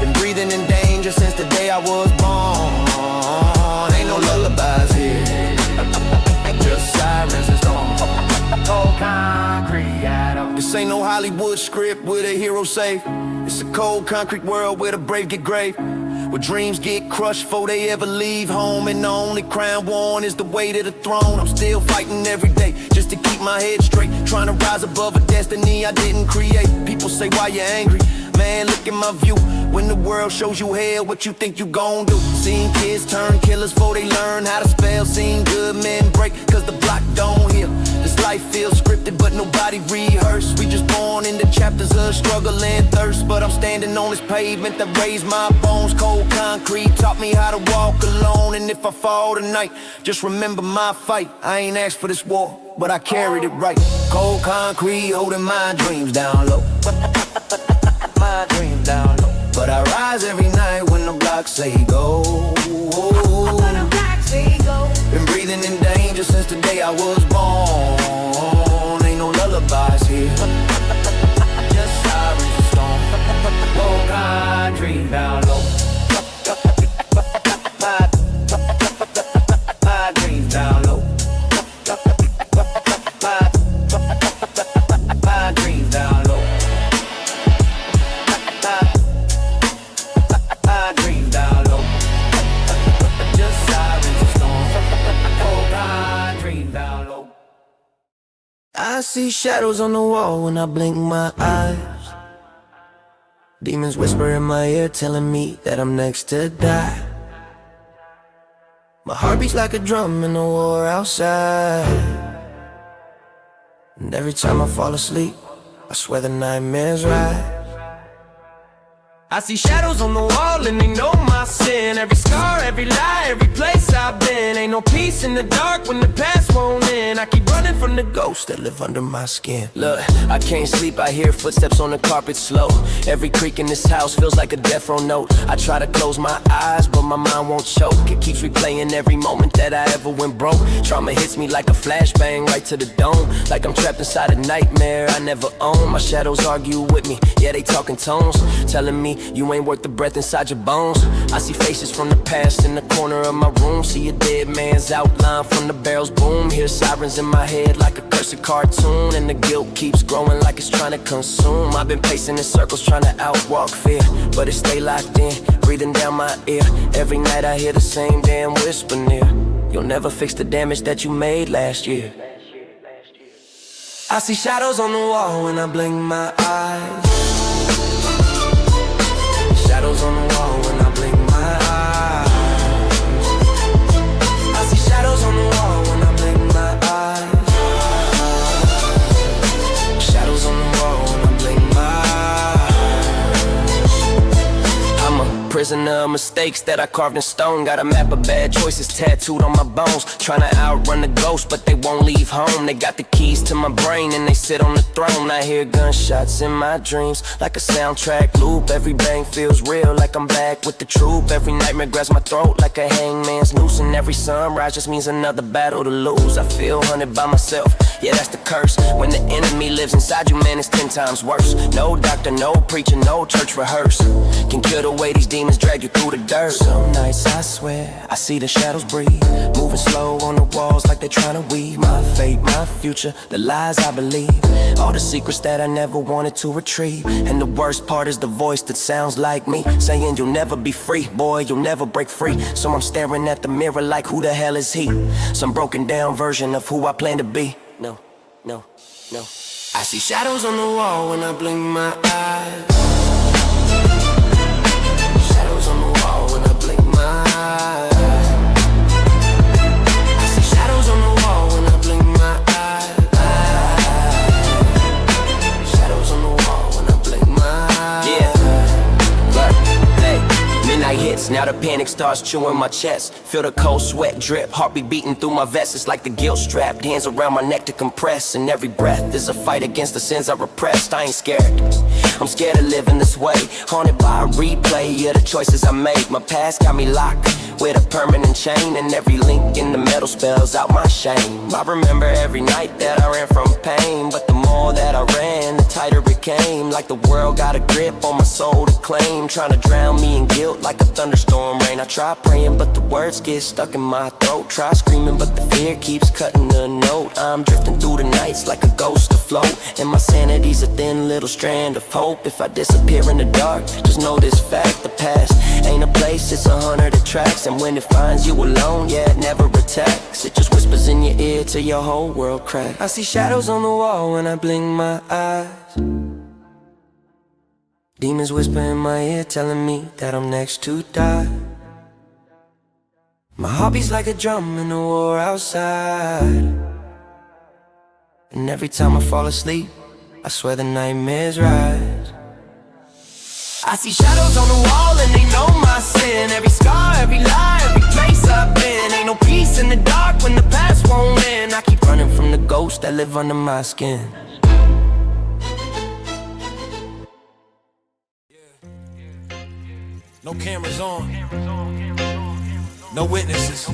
Been breathing in danger since the day I was born. Ain't no lullabies here, just sirens and storms. Cold concrete. This ain't no Hollywood script with a hero safe. It's a cold concrete world where the brave get grave, where dreams get crushed before they ever leave home. And the only crown worn is the way to the throne. I'm still fighting every day just to keep my head straight, trying to rise above a destiny I didn't create. People say, why you angry? Man, look at my view. When the world shows you hell, what you think you gon' do? Seen kids turn killers before they learn how to spell. Seen good men break cause the block don't heal. This life feels scripted but nobody rehearsed. We just born into chapters of struggle and thirst. But I'm standing on this pavement that raised my bones. Cold concrete taught me how to walk alone. And if I fall tonight, just remember my fight. I ain't asked for this war, but I carried it right. Cold concrete holding my dreams down low. My dreams down low. But I rise every night when the blocks say go. When the blocks say go. been in danger since the day I was born. Ain't no lullabies here. Just sirens and storm. Oh, kind dream down low. My dreams down low. My dreams down low. My dreams down low. Just sirens and storm. Oh, my dreams down low. I see shadows on the wall when I blink my eyes. Demons whisper in my ear telling me that I'm next to die. My heart beats like a drum in the war outside. And every time I fall asleep, I swear the nightmares rise. I see shadows on the wall and they know my sin. Every scar, every lie, every place I've been. Ain't no peace in the dark when the past won't end. I keep running from the ghosts that live under my skin. Look, I can't sleep, I hear footsteps on the carpet slow. Every creak in this house feels like a death row note. I try to close my eyes, but my mind won't choke. It keeps replaying every moment that I ever went broke. Trauma hits me like a flashbang right to the dome. Like I'm trapped inside a nightmare I never own. My shadows argue with me, yeah, they talking tones, telling me you ain't worth the breath inside your bones. I see faces from the past in the corner of my room. See a dead man's outline from the barrel's boom. Hear sirens in my head like a cursed cartoon. And the guilt keeps growing like it's trying to consume. I've been pacing in circles trying to outwalk fear, but it stay locked in, breathing down my ear. Every night I hear the same damn whisper near. You'll never fix the damage that you made last year. I see shadows on the wall when I blink my eyes. Shadows on the wall when I blink my eyes. I see shadows on the wall when I blink my eyes. Shadows on the wall when I blink my eyes. I'm a prisoner of mistakes that I carved in stone. Got a map of bad choices tattooed on my bones. Trying to outrun the ghost, but they won't leave home. They got the keys to my brain and they sit on the throne. I hear gunshots in my dreams like a soundtrack loop. Every bang feels real like I'm back with the troop. Every nightmare grabs my throat like a hangman's noose. And every sunrise just means another battle to lose. I feel hunted by myself, yeah, that's the curse. When the enemy lives inside you, man, it's 10 times worse. No doctor, no preacher, no church rehearse can kill the way these demons drag you through the dirt. Some nights I swear I see the shadows breathe, moving slow on the walls like they're trying to weave my fate, my future, the lies I believe, all the secrets that I never wanted to retrieve. And the worst part is the voice that sounds like me, saying you'll never be free, boy, you'll never break free. So I'm staring at the mirror like who the hell is he? Some broken down version of who I plan to be. No, no, no. I see shadows on the wall when I blink my eyes. Shadows on the wall when I blink my eyes. I see shadows on the wall when I blink my eyes. Shadows on the wall when I blink my eyes. Yeah, look, hey, midnight hits, now the panic starts chewing my chest. Feel the cold sweat drip, heartbeat beating through my vest. It's like the guilt strapped, hands around my neck to compress. And every breath is a fight against the sins I repressed. I ain't scared, I'm scared of living this way, haunted by a replay of the choices I made. My past got me locked with a permanent chain, and every link in the metal spells out my shame. I remember every night that I ran from pain, but the more that I ran, the tighter it came. Like the world got a grip on my soul to claim, trying to drown me in guilt like a thunderstorm rain. I try praying, but the words get stuck in my throat. Try screaming, but the fear keeps cutting the note. I'm drifting through the nights like a ghost afloat, and my sanity's a thin little strand of hope. If I disappear in the dark, just know this fact: the past ain't a place, it's 100 tracks. And when it finds you alone, yeah, it never attacks. It just whispers in your ear till your whole world cracks. I see shadows on the wall when I blink my eyes. Demons whisper in my ear telling me that I'm next to die. My heart beats like a drum in the war outside. And every time I fall asleep, I swear the nightmares rise. I see shadows on the wall and they know my sin. Every scar, every lie, every place I've been. Ain't no peace in the dark when the past won't end. I keep running from the ghosts that live under my skin. No cameras on, no witnesses.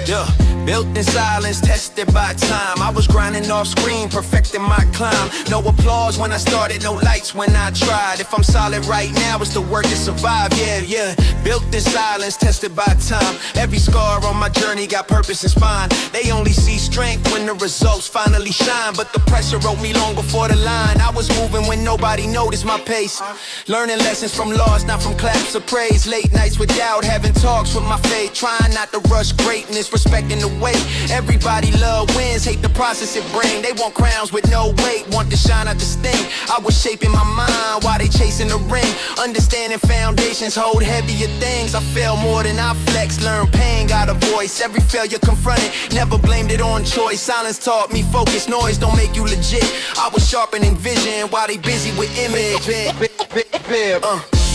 Yeah. Built in silence, tested by time. I was grinding off screen, perfecting my climb. No applause when I started, no lights when I tried. If I'm solid right now, it's the work to survive. Yeah. Built in silence, tested by time. Every scar on my journey got purpose and spine. They only see strength when the results finally shine. But the pressure wrote me long before the line. I was moving when nobody noticed my pace. Learning lessons from loss, not from claps of praise. Late nights with doubt, having talks with my fate. Trying not to rush greatness, respecting the wait. Everybody love wins, hate the process it bring. They want crowns with no weight, want to shine out the sting. I was shaping my mind while they chasing the ring. Understanding foundations hold heavier things. I fail more than I flex, learn pain, got a voice. Every failure confronted, never blamed it on choice. Silence taught me focus, noise don't make you legit. I was sharpening vision while they busy with image.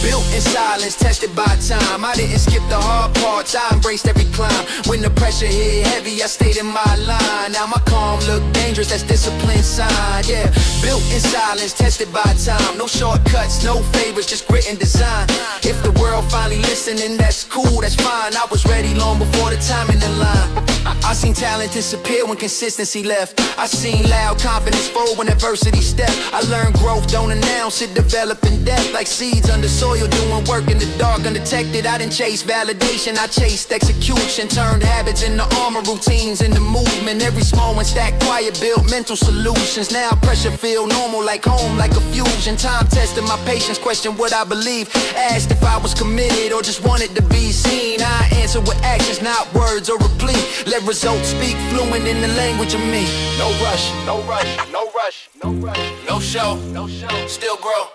Built in silence, tested by time. I didn't skip the hard parts, I embraced every climb. When the pressure hit heavy, I stayed in my line. Now my calm look dangerous, that's discipline sign. Yeah, built in silence, tested by time. No shortcuts, no favors, just grit and design. If the world finally listening, that's cool, that's fine. I was ready long before the time in the line. I seen talent disappear when consistency left. I seen loud confidence fold when adversity stepped. I learned growth, don't announce it, develop in depth. Like seeds under soil, doing work in the dark, undetected. I didn't chase validation, I chased execution. Turned habits into armor, routines into movement. Every small one stacked quiet, built mental solutions. Now pressure feel normal, like home, like a fusion. Time tested my patience, questioned what I believe. Asked if I was committed or just wanted to be seen. I answered with actions, not words or a plea. Let results speak fluent in the language of me. No rush, no rush, no rush, no rush. No show, no show, still grow.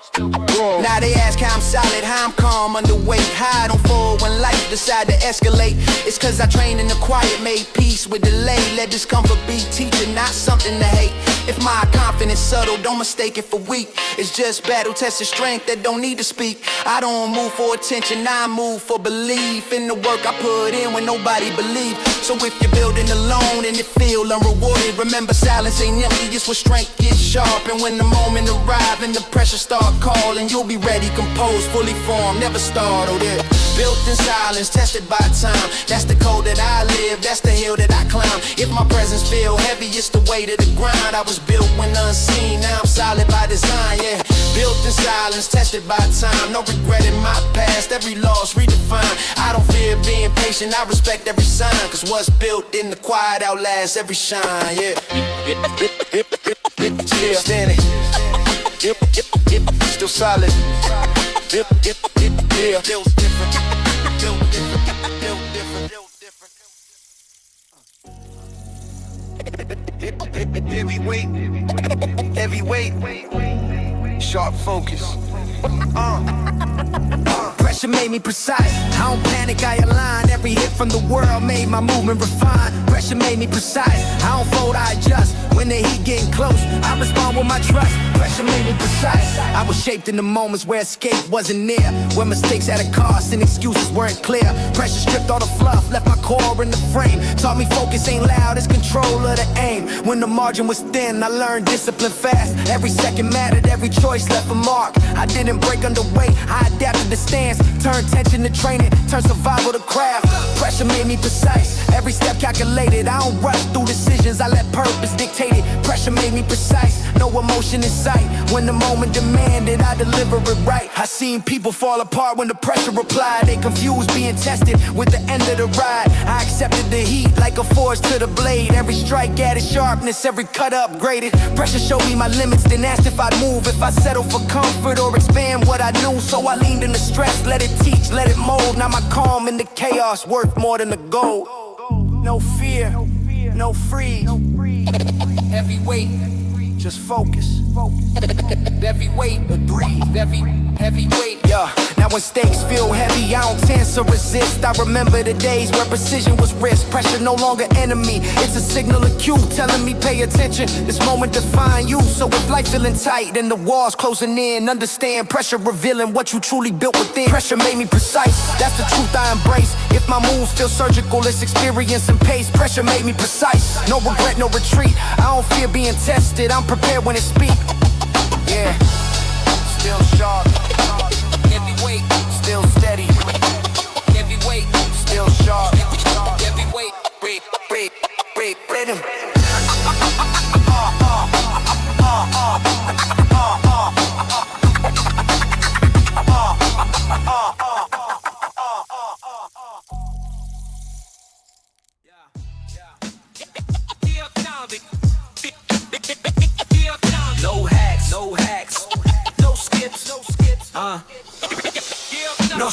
Now they ask how I'm solid, how I'm calm, underweight. How I don't fall when life decide to escalate. It's cause I train in the quiet, made peace with delay. Let discomfort be teacher, not something to hate. If my confidence subtle, don't mistake it for weak. It's just battle tested strength that don't need to speak. I don't move for attention, I move for belief in the work I put in when nobody believe. So if you're building alone and it feel unrewarded, remember silence ain't empty, it's where strength gets sharp. And when the moment arrive and the pressure start calling, you'll be ready, composed, fully formed, never startled. Yeah. Built in silence, tested by time. That's the code that I live, that's the hill that I climb. If my presence feel heavy, it's the weight of the grind. I was built when unseen, now I'm solid by design, yeah. Built in silence, tested by time. No regret in my past, every loss redefined. I don't fear being patient, I respect every sign. Cause what's built in the quiet outlasts every shine, yeah. Still standing, still solid. Yeah, feels different, feel different, feel different, feel different. Heavyweight, sharp focus. Pressure made me precise. I don't panic, I align. Every hit from the world made my movement refined. Pressure made me precise. I don't fold, I adjust. When the heat getting close, I respond with my trust. Pressure made me precise. I was shaped in the moments where escape wasn't near, where mistakes had a cost and excuses weren't clear. Pressure stripped all the fluff, left my core in the frame. Taught me focus ain't loud, it's control of the aim. When the margin was thin, I learned discipline fast. Every second mattered, every choice left a mark. I didn't break under weight, I adapted the stance. Turned tension to training, turned survival to craft. Pressure made me precise, every step calculated. I don't rush through decisions, I let purpose dictate it. Pressure made me precise, no emotion in sight. When the moment demanded, I deliver it right. I seen people fall apart when the pressure replied. They confused being tested with the end of the ride. I accepted the heat like a force to the blade. Every strike added sharpness, every cut upgraded. Pressure showed me my limits, then asked if I'd move, if I settle for comfort or expand what I knew. So I leaned in the stress, let it teach, let it mold. Now my calm in the chaos, worth more than the gold. No fear, no freeze. Heavyweight, just focus. Heavyweight, breathe. Heavyweight, yeah. Now when stakes feel heavy, I don't tense or resist. I remember the days where precision was risk. Pressure no longer enemy, it's a signal of cue telling me pay attention. This moment define you. So if life feeling tight and the walls closing in, understand pressure revealing what you truly built within. Pressure made me precise, that's the truth I embrace. If my moves feel surgical, it's experience and pace. Pressure made me precise, no regret, no retreat. I don't fear being tested, I'm prepared when it speaks. Yeah, still sharp. Heavyweight, still steady. Heavyweight, still sharp.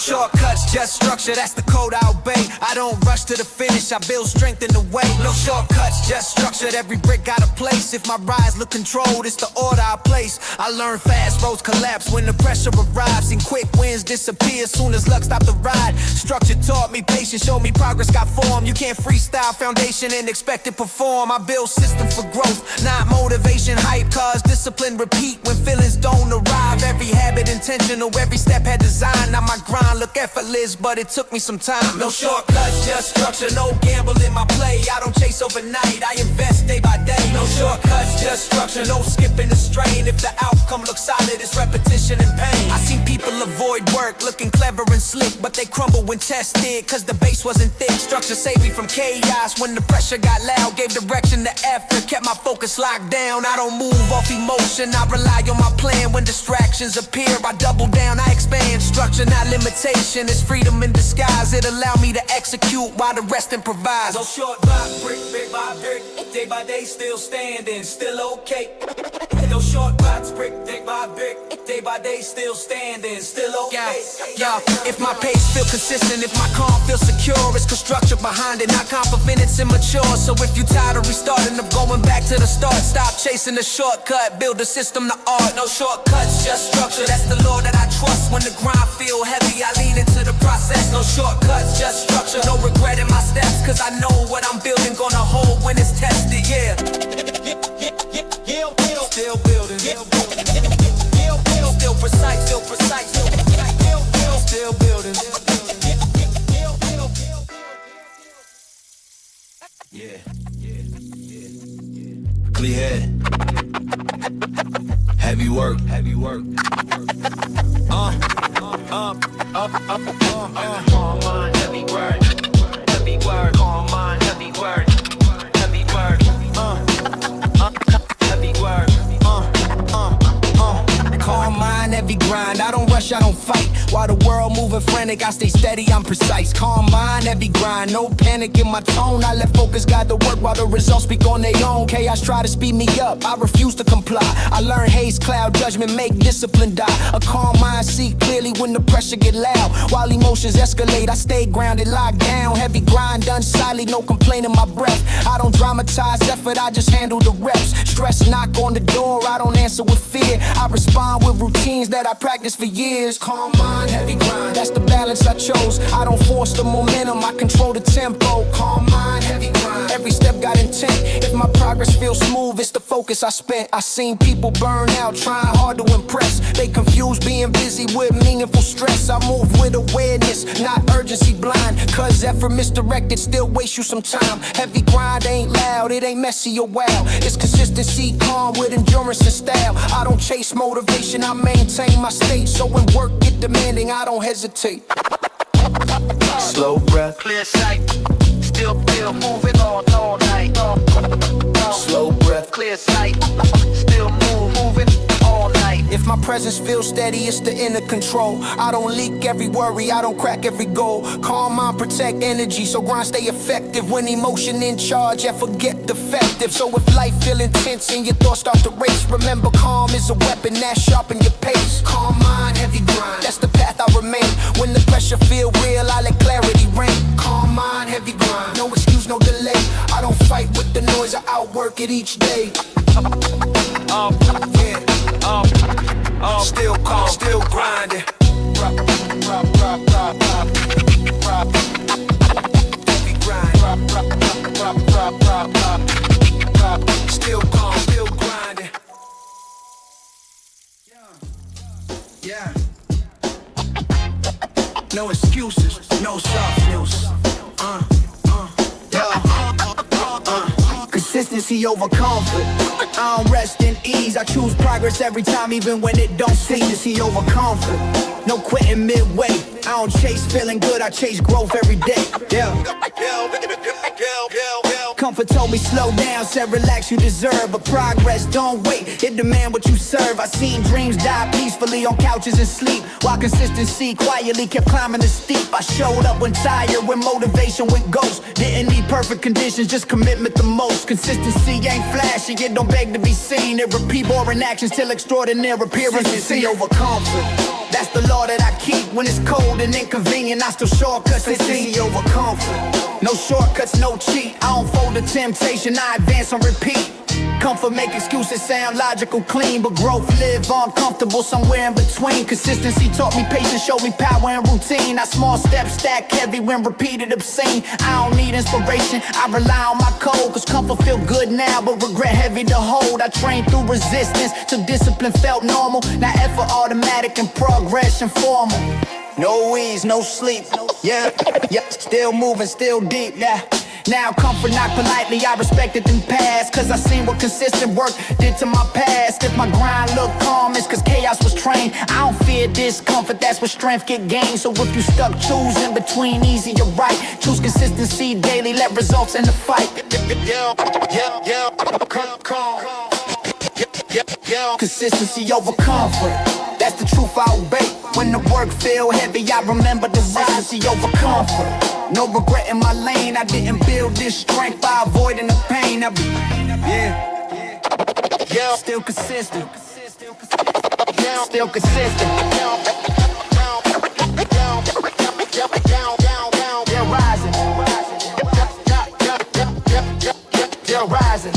shortcuts, just structure, that's the code I obey. I don't rush to the finish, I build strength in the way. No shortcuts, just structured, every brick got a place. If my rise look controlled, it's the order I place. I learn fast, roads collapse when the pressure arrives. Seen quick wins disappear soon as luck stopped the ride. Structure taught me patience, showed me progress got form. You can't freestyle foundation and expect to perform. I build system for growth, not motivation hype. Cause discipline repeat when feelings don't arrive. Every habit intentional, every step had design. Now my grind look effortless, but it took me some time. No shortcuts, just structure, no gamble in my play. I don't chase overnight, I invest day by day. No shortcuts, just structure, no skipping the strain. If the outcome looks solid, it's repetition and pain. I seen people avoid work, looking clever and slick, but they crumble when tested, cause the base wasn't thick. Structure saved me from chaos when the pressure got loud. Gave direction to effort, kept my focus locked down. I don't move off emotion, I rely on my plan. When distractions appear, I double down, I expand. Structure not limitation, it's freedom in disguise. It allow me to execute while the rest improvise. No short by brick, brick by brick, day by day still standing, still okay. No short box, brick by brick, day by day still standing, still okay. Yeah, if my pace feel consistent, if my calm feel secure, it's cause structure behind it, not confidence immature. So if you tired of restarting, of going back to the start, stop chasing the shortcut, build a system to art. No shortcuts, just structure, that's the law that I trust. When the grind feel heavy, I lean into the process. No shortcuts, just structure, no regret in my steps, cause I know what I'm building gonna hold when it's tested, yeah. Still building, still precise, still precise, still building. Yeah. Clear head. Heavy work. Calm mind, heavy word. Heavy word. Calm mind, heavy word. Heavy word. Heavy word. Calm mind, heavy grind. I don't rush, I don't fight. While the world moving frantic, I stay steady, I'm precise. Calm mind, heavy grind. No panic in my tone. I let focus guide the work while the results speak on their own. Chaos try to speed me up, I refuse to comply. I learn haste, cloud judgment, make discipline die. A calm mind see clearly when the pressure get loud. While emotions escalate, I stay grounded, locked down. Heavy grind done silently, no complaint in my breath. I don't dramatize effort, I just handle the reps. Stress knock on the door, I don't answer with fear. I respond with routines that I practice for years. Calm mind, heavy grind, that's the balance I chose. I don't force the momentum, I control the tempo. Calm mind, heavy grind, every step got intent. If my progress feels smooth, it's the focus I spent. I seen people burn out, trying hard to impress. They confuse being busy with meaningful stress. I move with awareness, not urgency blind. Cause effort misdirected still waste you some time. Heavy grind ain't loud, it ain't messy or wild. It's consistency, calm with endurance and style. I don't chase motivation, I maintain my state. So when work get demanding, I don't hesitate. Slow breath, Clear sight. Still moving on all night. slow breath. Clear sight. Still moving all night. If my presence feels steady, it's the inner control. I don't leak every worry, I don't crack every goal. Calm mind, protect energy, so grind stay effective. When emotion in charge, I forget defective. So if life feel intense and your thoughts start to race, remember calm is a weapon that sharpen your pace. Calm mind, heavy grind, that's the path I remain. When the pressure feel real, I let clarity reign. Calm mind, heavy grind, no excuse, no delay. I don't fight with the noise, I outwork it each day. Still calm, still grinding. Heavy grind. Still calm, still grinding. Yeah. No excuses, no soft news. Consistency over comfort. I don't rest in ease. I choose progress every time, even when it don't seem. Consistency over comfort. No quitting midway. I don't chase feeling good, I chase growth every day. Yeah. Comfort told me slow down, said relax, you deserve. But progress don't wait, it demand what you serve. I seen dreams die peacefully on couches and sleep, while consistency quietly kept climbing the steep. I showed up when tired, when motivation went ghost. Didn't need perfect conditions, just commitment the most. Consistency ain't flashy, it don't beg to be seen. It repeat boring actions till extraordinary appearances. Consistency over comfort. That's the law that I keep. When it's cold and inconvenient, I still shortcuts. It's easy over comfort. No shortcuts, no cheat. I don't fold the temptation, I advance on repeat. Comfort make excuses sound logical, clean, but growth live uncomfortable somewhere in between. Consistency taught me patience, showed me power and routine. I small steps stack heavy when repeated obscene. I don't need inspiration, I rely on my code. Cause comfort feel good now, but regret heavy to hold. I trained through resistance till discipline felt normal. Now effort automatic and progress informal. No ease, no sleep, yeah, still moving, still deep, yeah. Now comfort not politely, I respect it in past. Cause I seen what consistent work did to my past. If my grind look calm, it's cause chaos was trained. I don't fear discomfort, that's where strength get gained. So if you stuck choosing between easy or right, choose consistency daily, let results in the fight. Consistency over comfort, that's the truth I obey. When the work feel heavy, I remember consistency over comfort. No regret in my lane, I didn't build this strength by avoiding the pain. Still consistent. Still consistent. Still rising. Still rising.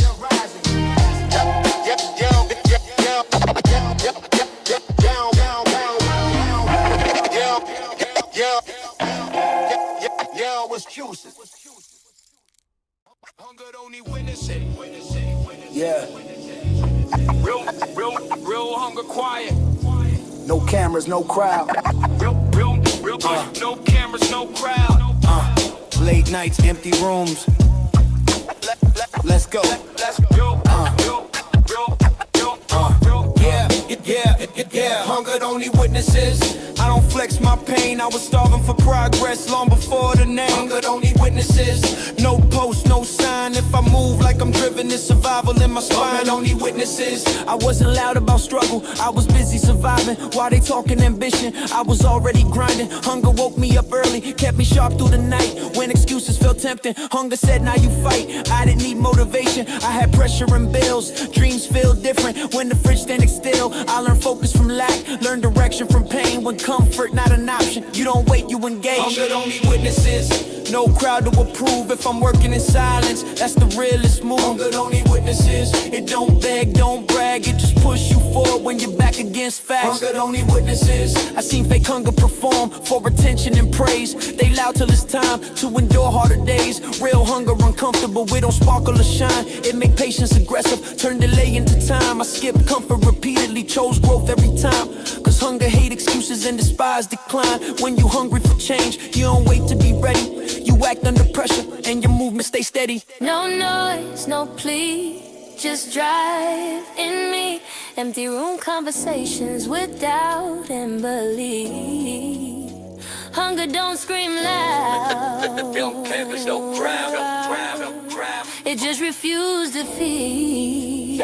Excuses. Hunger don't need witnessing. Yeah. Real hunger quiet. No cameras, no crowd. No cameras, no crowd. Late nights, empty rooms. Let's go. Yeah, hunger don't need witnesses. I don't flex my pain, I was starving for progress long before the name. Hunger don't need witnesses. No post, no sign. If I move like I'm driven, it's survival in my spine. Hunger don't need witnesses. I wasn't loud about struggle, I was busy surviving. While they talking ambition, I was already grinding. Hunger woke me up early, kept me sharp through the night. When excuses felt tempting, hunger said now you fight. I didn't need motivation, I had pressure and bills. Dreams feel different when the fridge standing still. I learned focus from lack, learn direction from pain. When comfort not an option, you don't wait, you engage. Hunger don't need witnesses. No crowd to approve if I'm working in silence. That's the realest move. Hunger don't need witnesses. It don't beg, don't brag, it just push you forward when you're back against facts. Hunger don't need witnesses. I seen fake hunger perform for attention and praise. They loud till it's time to endure harder days. Real hunger uncomfortable, we don't sparkle or shine. It make patience aggressive, turn delay into time. I skipped comfort repeatedly, chose growth every time. Cause hunger hate excuses and despise decline. When you hungry for change, you don't wait to be ready. You act under pressure and your movement stay steady. No noise, no plea, just drive in me. Empty room conversations with doubt and belief. Hunger don't scream loud. It just refused to feed.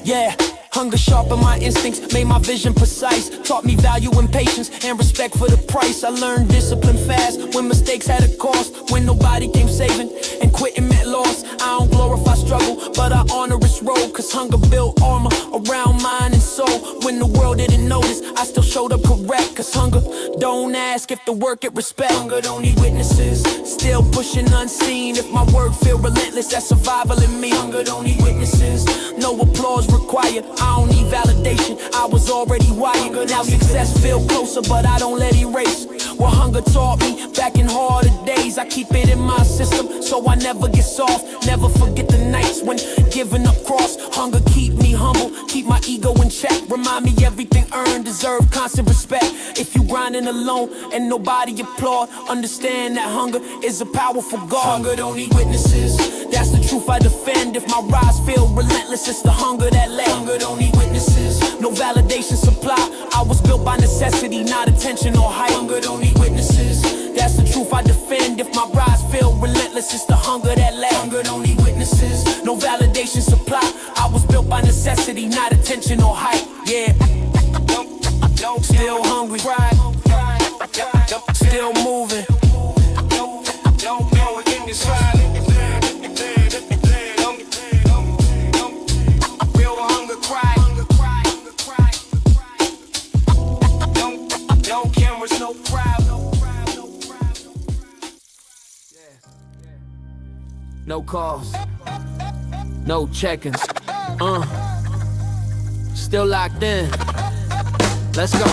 Yeah. Hunger sharpened my instincts, made my vision precise. Taught me value and patience and respect for the price. I learned discipline fast when mistakes had a cost. When nobody came saving and quitting meant loss. I don't glorify struggle, but I honor its role. Cause hunger built armor around mind and soul. When the world didn't notice, I still showed up correct. Cause hunger don't ask if the work get respect. Hunger don't need witnesses. Still pushing unseen. If my work feel relentless, that's survival in me. Hunger don't need witnesses. No applause required, I don't need validation, I was already wired. Now success feel closer, but I don't let it erase what hunger taught me back in harder days. I keep it in my system, so I never get soft. Never forget the nights when giving up cross. Hunger keep me humble, keep my ego in check. Remind me everything earned, deserve constant respect. If you grinding alone and nobody applaud, understand that hunger is a powerful God. Hunger don't need witnesses. That's the truth I defend. If my rise feel relentless, it's the hunger that led. Hunger don't need witnesses. No validation supply, I was built by necessity, not attention or hype. Hunger don't need witnesses. That's the truth I defend. If my rise feel relentless, it's the hunger that led. Hunger don't need witnesses. No validation supply, I was built by necessity, not attention or hype. Yeah. Still hungry, still moving. Don't know it in this ride. Real hunger cry. No calls, no check-ins. Still locked in. Let's go.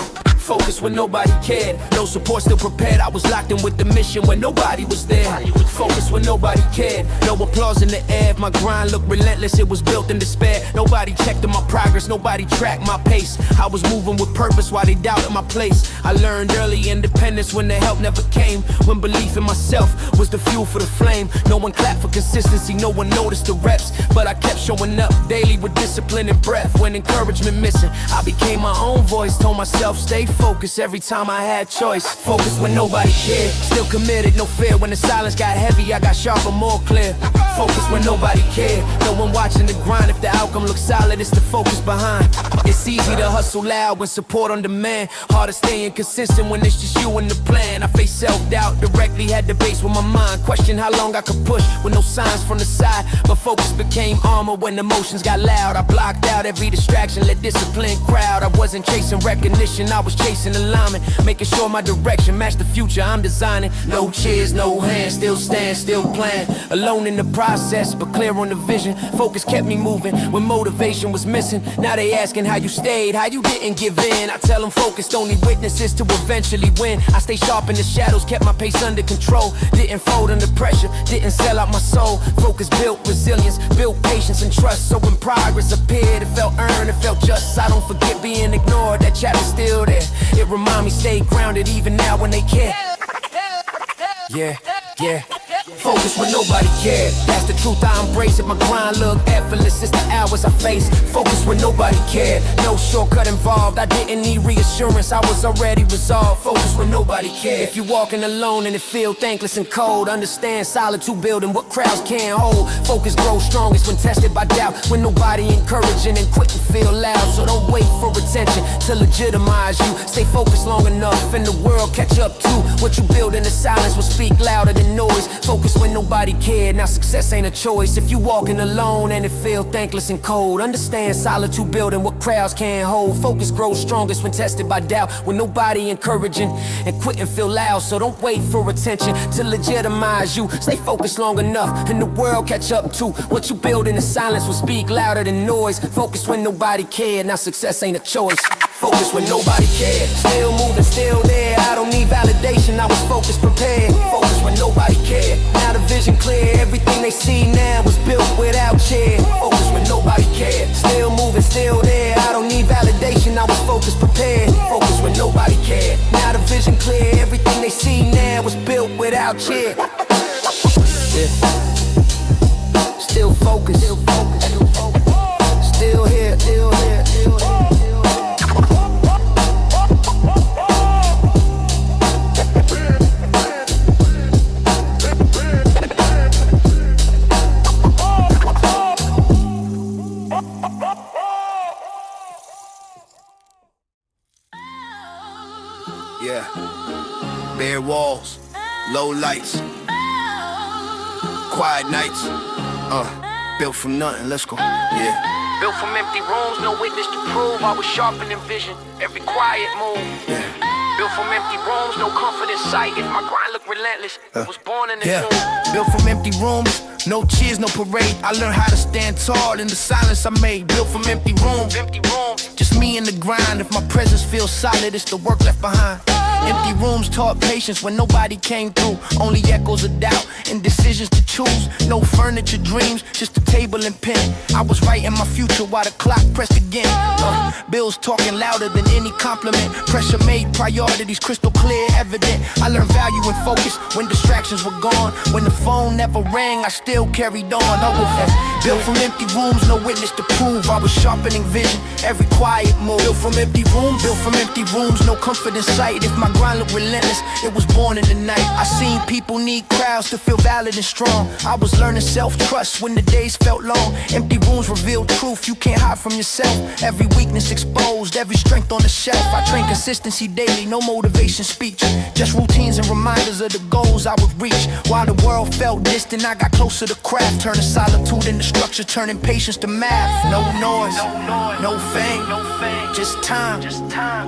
Focused when nobody cared. No support, still prepared. I was locked in with the mission when nobody was there. Focused when nobody cared. No applause in the air. If my grind looked relentless, it was built in despair. Nobody checked on my progress, nobody tracked my pace. I was moving with purpose while they doubted my place. I learned early independence when the help never came. When belief in myself was the fuel for the flame. No one clapped for consistency, no one noticed the reps. But I kept showing up daily with discipline and breath. When encouragement missing, I became my own voice. Told myself stay focused every time I had choice. Focused when nobody cared. Still committed, no fear. When the silence got heavy, I got sharper, more clear. Focused when nobody cared. No one watching the grind. If the outcome looks solid, it's the focus behind. It's easy to hustle loud when support on demand. Hard to stay inconsistent when it's just you and the plan. I faced self-doubt directly, had debates with my mind. Question how long I could push with no signs from the side. But focus became armor when emotions got loud. I blocked out every distraction, let discipline crowd. I wasn't chasing recognition, I was chasing alignment. Making sure my direction matched the future I'm designing. No cheers, no hands, still stand, still plan. Alone in the process, but clear on the vision. Focus kept me moving when motivation was missing. Now they asking how you stayed, how you didn't give in. I tell them focused, only witnesses to eventually win. I stay sharp in the shadows, kept my pace under control. Didn't fold under pressure, didn't sell out my soul. Focus built resilience, built patience and trust. So when progress appeared, it felt earned, it felt just. I don't forget being ignored, that chapter's still there. It remind me stay grounded even now when they care. Yeah. Focus when nobody cared. That's the truth, I embrace it. My grind look effortless, it's the hours I face. Focus when nobody cared. No shortcut involved, I didn't need reassurance, I was already resolved. Focus when nobody cared. If you walking alone and it feel thankless and cold, understand solitude building what crowds can't hold. Focus grows strongest when tested by doubt. When nobody encouraging and quitting feel loud. So don't wait for attention to legitimize you. Stay focused long enough and the world catch up to what you build in the silence will speak louder than noise. Focus when nobody cared. Now success ain't a choice. If you walking alone and it feel thankless and cold, understand solitude building what crowds can't hold. Focus grows strongest when tested by doubt. When nobody encouraging and quitting feel loud. So don't wait for attention to legitimize you. Stay focused long enough and the world catch up to what you build in the silence will speak louder than noise. Focus when nobody cared. Now success ain't a choice. Focus when nobody cared. Still moving, still there. I don't need validation, I was focused, prepared. Focus when nobody cared. Now the vision clear. Everything they see now was built without cheer. Focus when nobody cared. Still moving, still there. I don't need validation, I was focused, prepared. Focus when nobody cared. Now the vision clear. Everything they see now was built without cheer. Yeah. Still focused, still focused, still focused. Still here, still here, still here. Yeah, bare walls, low lights, quiet nights, built from nothing, let's go, yeah. Built from empty rooms, no witness to prove. I was sharpening vision, every quiet move. Yeah. Built from empty rooms, no comfort in sight. If my grind looked relentless, I was born in the tomb. Built from empty rooms, no cheers, no parade. I learned how to stand tall in the silence I made. Built from empty rooms, just me and the grind. If my presence feels solid, it's the work left behind. Empty rooms taught patience when nobody came through. Only echoes of doubt and decisions to choose. No furniture dreams, just a table and pen. I was writing my future while the clock pressed again. Bills talking louder than any compliment. Pressure made priorities crystal clear, evident. I learned value and focus when distractions were gone. When the phone never rang, I still carried on. Built from empty rooms, no witness to prove. I was sharpening vision, every quiet move. Built from empty rooms, no comfort in sight. If my grind looked relentless, it was born in the night. I seen people need crowds to feel valid and strong. I was learning self-trust when the days felt long. Empty rooms reveal truth, you can't hide from yourself. Every weakness exposed, every strength on the shelf. I train consistency daily, no motivation speech. Just routines and reminders of the goals I would reach. While the world felt distant, I got closer to craft. Turning solitude into structure, turning patience to math. No noise, no fame, just time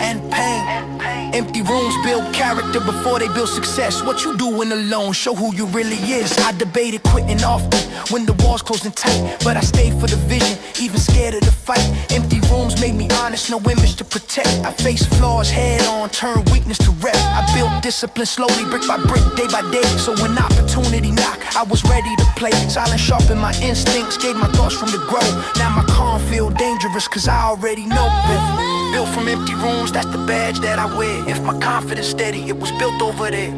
and pain. Empty rooms build character before they build success. What you doing alone, show who you really is. I debated quitting often when the walls closing tight, but I stayed for the vision, even scared of the fight. Empty rooms made me honest, no image to protect. I face flaws head on, turn weakness to rep. I built discipline slowly, brick by brick, day by day. So when opportunity knocked, I was ready to play. Silence sharpened my instincts, gave my thoughts room to grow. Now my calm feel dangerous, cause I already know. Built from empty rooms, that's the badge that I wear. If my confidence steady, it was built over there.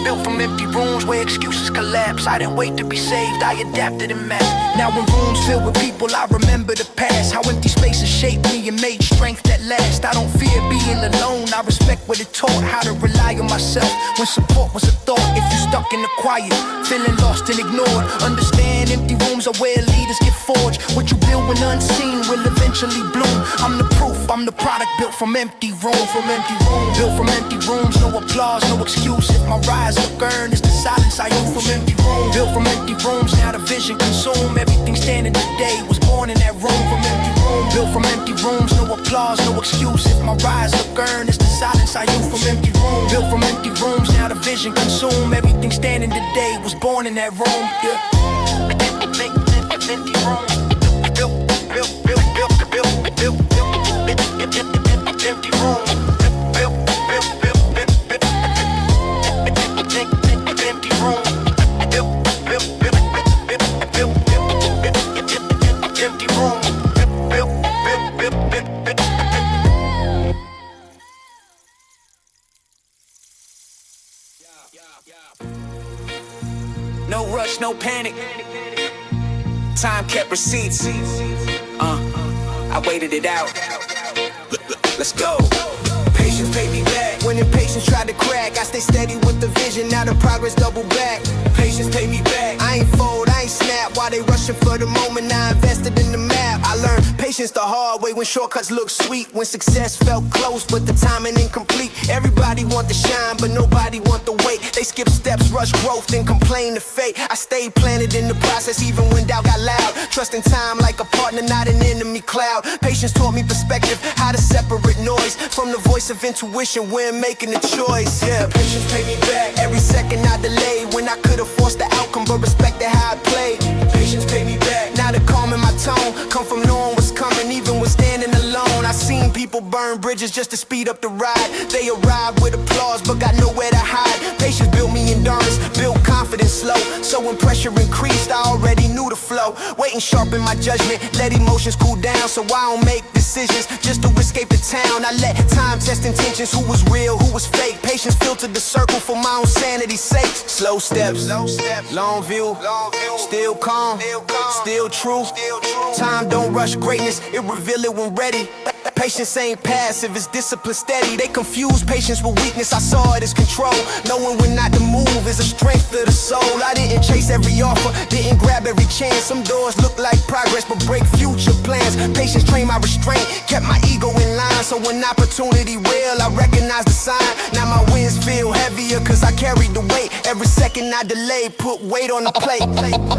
Built from empty rooms where excuses collapse. I didn't wait to be saved, I adapted and mapped. Now in rooms filled with people, I remember the past. How empty spaces shaped me and made strength that lasts. I don't fear being alone, I respect what it taught. How to rely on myself when support was a thought. If you're stuck in the quiet, feeling lost and ignored, understand empty rooms are where leaders get forged. What you build when unseen will eventually bloom. I'm the proof, I'm the product built from empty rooms. Built from empty rooms, no applause, no excuse. If my rise look earnest, the silence I use from empty rooms. Built from empty rooms, now the vision consume. Everything standing today was born in that room from empty rooms. Built from empty rooms, no applause, no excuse. If my rise look earnest, the silence I use from empty rooms. Built from empty rooms, now the vision consume. Everything standing today was born in that room. Empty room. Empty room. No rush, no panic. Time kept receipts. I waited it out. Let's go. Patience paid me back. When impatience tried to crack, I stay steady with the vision. Now the progress double back. Patience paid me back. I ain't fold, I ain't snap. While they rushing for the moment, I invested in the map. I learned patience the hard way when shortcuts look sweet. When success felt close, but the timing incomplete. Everybody want the shine, but nobody want the wait. They skip steps, rush growth, then complain to fate. I stayed planted in the process even when doubt got loud. Trusting time like a partner, not an enemy cloud. Patience taught me perspective, how to separate noise from the voice of intuition when making a choice. Yeah, patience paid me back. Every second I delayed when I could've forced the outcome, but respected how I played. Patience paid me back. Now the calm in my tone come from knowing what's coming, even when standing alone. I seen people burn bridges just to speed up the ride. They arrived with applause, but got nowhere to hide. Patience built me endurance, built confidence slow. So when pressure increased, I already knew the flow. Waiting sharpen my judgment, let emotions cool down, so I don't make decisions just to escape the town. I let time test intentions, who was real, who was fake. Patience filtered the circle for my own sanity's sake. Slow steps, long view, still calm, still true. Time don't rush greatness, it reveal it when ready. Patience ain't passive, it's discipline steady. They confuse patience with weakness, I saw it as control. Knowing when not to move is a strength of the soul. I didn't chase every offer, didn't grab every chance. Some doors look like progress but break future plans. Patience trained my restraint, kept my ego in line. So when opportunity real, I recognize the sign. Now my wins feel heavier cause I carried the weight. Every second I delayed, put weight on the plate.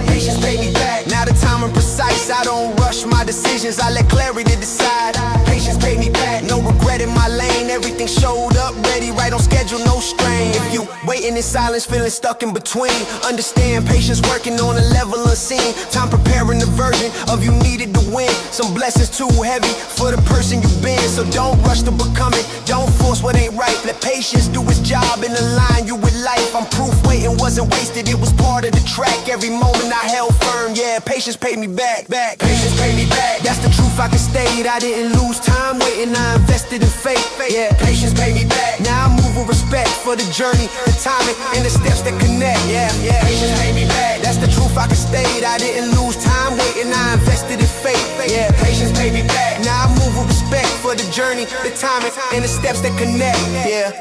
Patience paid me back, now the time is precise. I don't rush my decisions, I let clarity decide. Patience paid me back, no regret in my lane. Everything showed up ready, right on schedule, no strain. If you waiting in silence, feeling stuck in between, understand patience working on a level unseen. Time preparing the version of you needed to win. Some blessings too heavy for the person you've been. So don't rush to become it, don't force what ain't right. Let patience do its job and align you with life. I'm proof waiting wasn't wasted, it was part of the track. Every moment I held firm, yeah, patience paid me back. Patience paid me back, that's the truth I can state. I didn't lose time waiting, I invested in faith. Yeah, patience paid me back. Now I move with respect for the journey, the timing, and the steps that connect. Yeah, patience paid me back. That's the truth I can state. I didn't lose time waiting, I invested in faith. Yeah, patience paid me back. Now I move with respect for the journey, the timing, and the steps that connect. Yeah,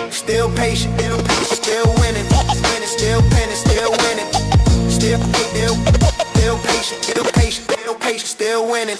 still patient, still winning, still penning, still winning, still patient, still winning.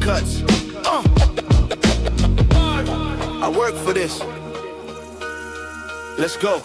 shortcuts. I work for this. Let's go.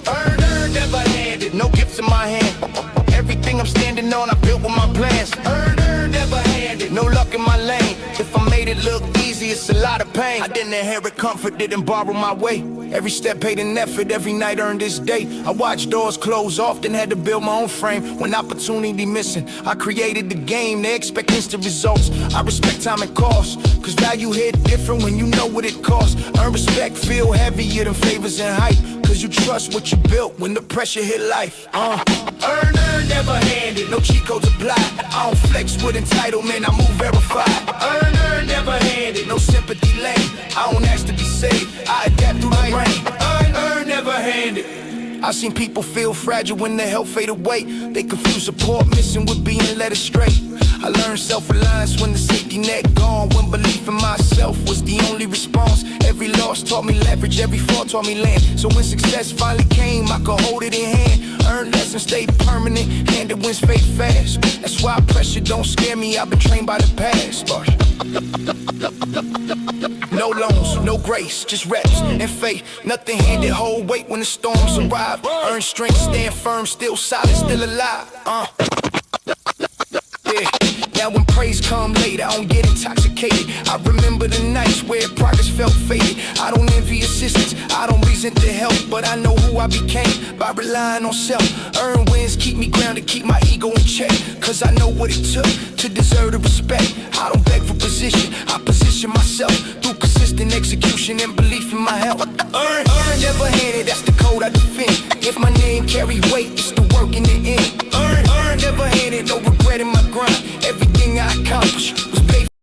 Earn, never handed. No gifts in my hand. Everything I'm standing on, I built with my plans. Earn, never handed. No luck in my lane. If I made it look easy, it's a lot of pain. I didn't inherit comfort, didn't borrow my way. Every step paid an effort, every night earned this day. I watched doors close, often had to build my own frame. When opportunity missing, I created the game. They expect instant results. I respect time and cost, cause value hit different when you know what it costs. Earn respect, feel heavier than favors and hype, cause you trust what you built when the pressure hit life. Earn, never handed. No cheat codes apply. I don't flex with entitlement, I move verified. Earn, never handed. No sympathy lane. I don't ask to be saved, I adapt through the rain. Earn, never handed. I seen people feel fragile when their health fade away. They confuse support missing with being led astray. I learned self-reliance when the safety net gone, when belief in myself was the only response. Every loss taught me leverage, every fall taught me land. So when success finally came, I could hold it in hand. Earn lessons stay permanent, handed wins fade fast. That's why pressure don't scare me, I've been trained by the past. No loans, no grace, just reps and faith. Nothing handed, hold weight when the storms arrive. Earn strength, stand firm, still solid, still alive. Yeah. Now when praise come later, I don't get intoxicated. I remember the nights where progress felt faded. I don't envy assistance, I don't resent the help, but I know who I became by relying on self. Earn wins, keep me grounded, keep my ego in check, cause I know what it took to deserve the respect. I don't beg for position, I position myself through consistent execution and belief in my health. Earn, never handed, that's the code I defend. If my name carry weight, it's